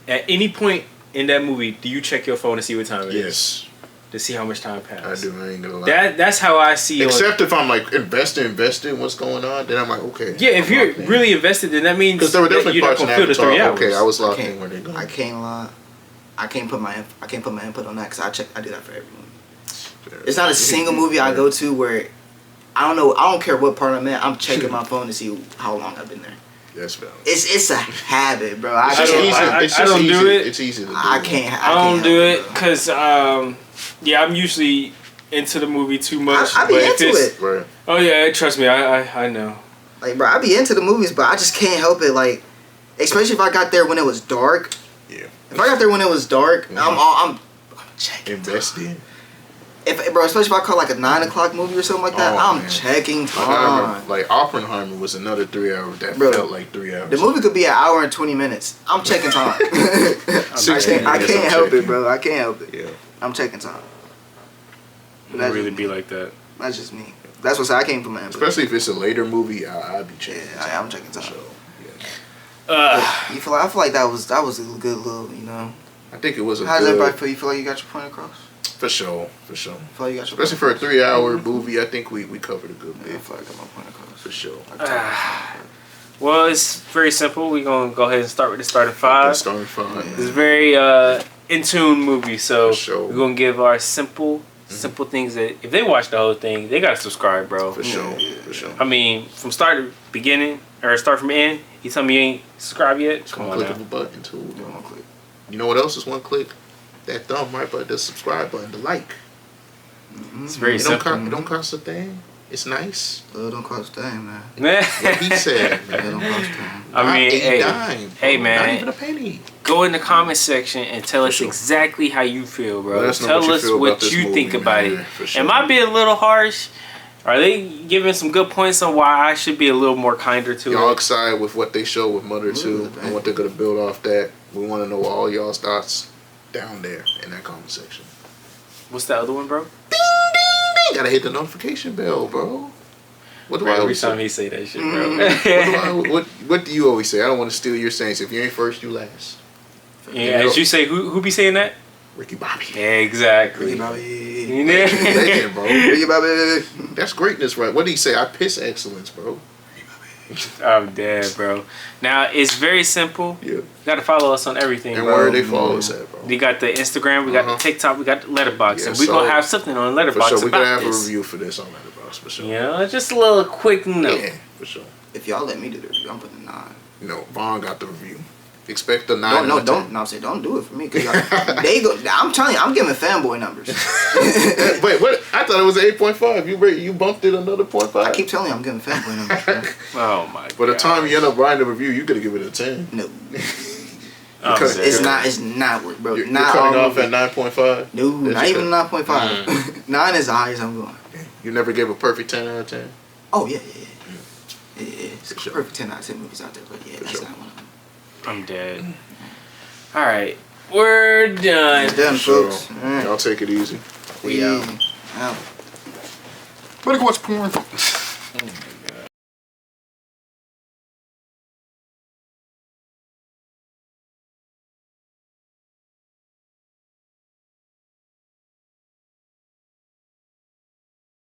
at any point in that movie, do you check your phone to see what time it is? Yes. To see how much time passed? I do. I ain't gonna lie. That's how I see it. Except if I'm like invested in what's going on, then I'm like, okay. Yeah, if you're really invested, then that means because there were definitely you're not parts gonna feel the 3 hours. Okay, I was locked in where they go. I can't lie. I can't put my input on that because I do that for everyone. It's not a single movie I go to where I don't know. I don't care what part I'm in. I'm checking my phone to see how long I've been there. That's valid. It's a habit, bro. I don't do it. It's easy to do. I can't. I don't do it because I'm usually into the movie too much. I be into it. Right. Oh yeah, trust me, I know. Like, bro, I be into the movies, but I just can't help it. Like, especially if I got there when it was dark. Yeah. If I got there when it was dark, I'm checking. Investing. Bro, especially if I call like a 9 o'clock movie or something like that, I'm checking time. Like Oppenheimer was another 3 hours that felt like 3 hours. The movie could be an hour and 20 minutes. I'm checking time. I can't help it, bro. I can't help it. Yeah. I'm checking time. It really be like that. That's just me. That's what I came from, man. Especially if it's a later movie, I'd be checking. Yeah, I'm checking time. So, I feel like that was a good little, you know. I think it was a How does everybody feel? You feel like you got your point across? For sure. Feel like you got your Especially for a 3-hour movie, I think we covered a good bit. I feel like I got my point across. For sure. Well, it's very simple. We're going to go ahead and start with the starting five. Starting five. It's a very in-tune movie, so we're going to give our simple things that if they watch the whole thing, they got to subscribe, bro. For sure. For sure. I mean, from start to beginning, or start from end, you tell me you ain't subscribed yet? Just one click of a button, too. One click. You know what else is one click? That thumb right button, the subscribe button, the like. It's very simple. It don't cost a thing. It's nice. It don't cost a thing, man. What he said, man. It don't cost a thing. I mean, hey, man. Not even a penny. Go in the comment section and tell us exactly how you feel, bro. Tell us what you think about it. Am I being a little harsh? Are they giving some good points on why I should be a little more kinder to it? Y'all excited with what they show with Mother 2 and what they're going to build off that. We want to know all y'all's thoughts down there in that comment section. What's the other one, bro? Ding, ding, ding. Gotta hit the notification bell, bro. What do I always say? Every time he say that shit, bro. What do you always say? I don't want to steal your sayings. If you ain't first, you last. Yeah, as you say, who be saying that? Ricky Bobby. Exactly. Ricky Bobby. Legend, bro. Ricky Bobby. That's greatness, right? What did he say? I piss excellence, bro. I'm dead, bro. Now, it's very simple. Yeah. You got to follow us on everything, and bro. where they follow us at, bro? We got the Instagram, we got the TikTok, we got the Letterboxd. Yeah, and we're going to have something on Letterboxd about this. We're going to have a review for this on Letterboxd, for sure. You know, just a little quick note. Yeah, for sure. If y'all let me do the review, I'm putting a 9. No, Vaughn got the review. Expect the 9. Don't do it for me. Cause they go. I'm telling you, I'm giving fanboy numbers. Wait, what? I thought it was 8.5. You bumped it another 0.5. I keep telling you, I'm giving fanboy numbers. Bro. Oh my god. By the time you end up writing the review, you could give it a 10. No. It's not work, bro. You're cutting off at 9.5? No, not even 9.5. 9 is the highest I'm going. You never gave a perfect 10 out of 10? Oh, yeah. It's perfect 10 out of 10 movies out there, but yeah, that's not one of them. I'm dead. Alright. We're done. We're done, folks. Y'all take it easy. We out. Better go watch porn.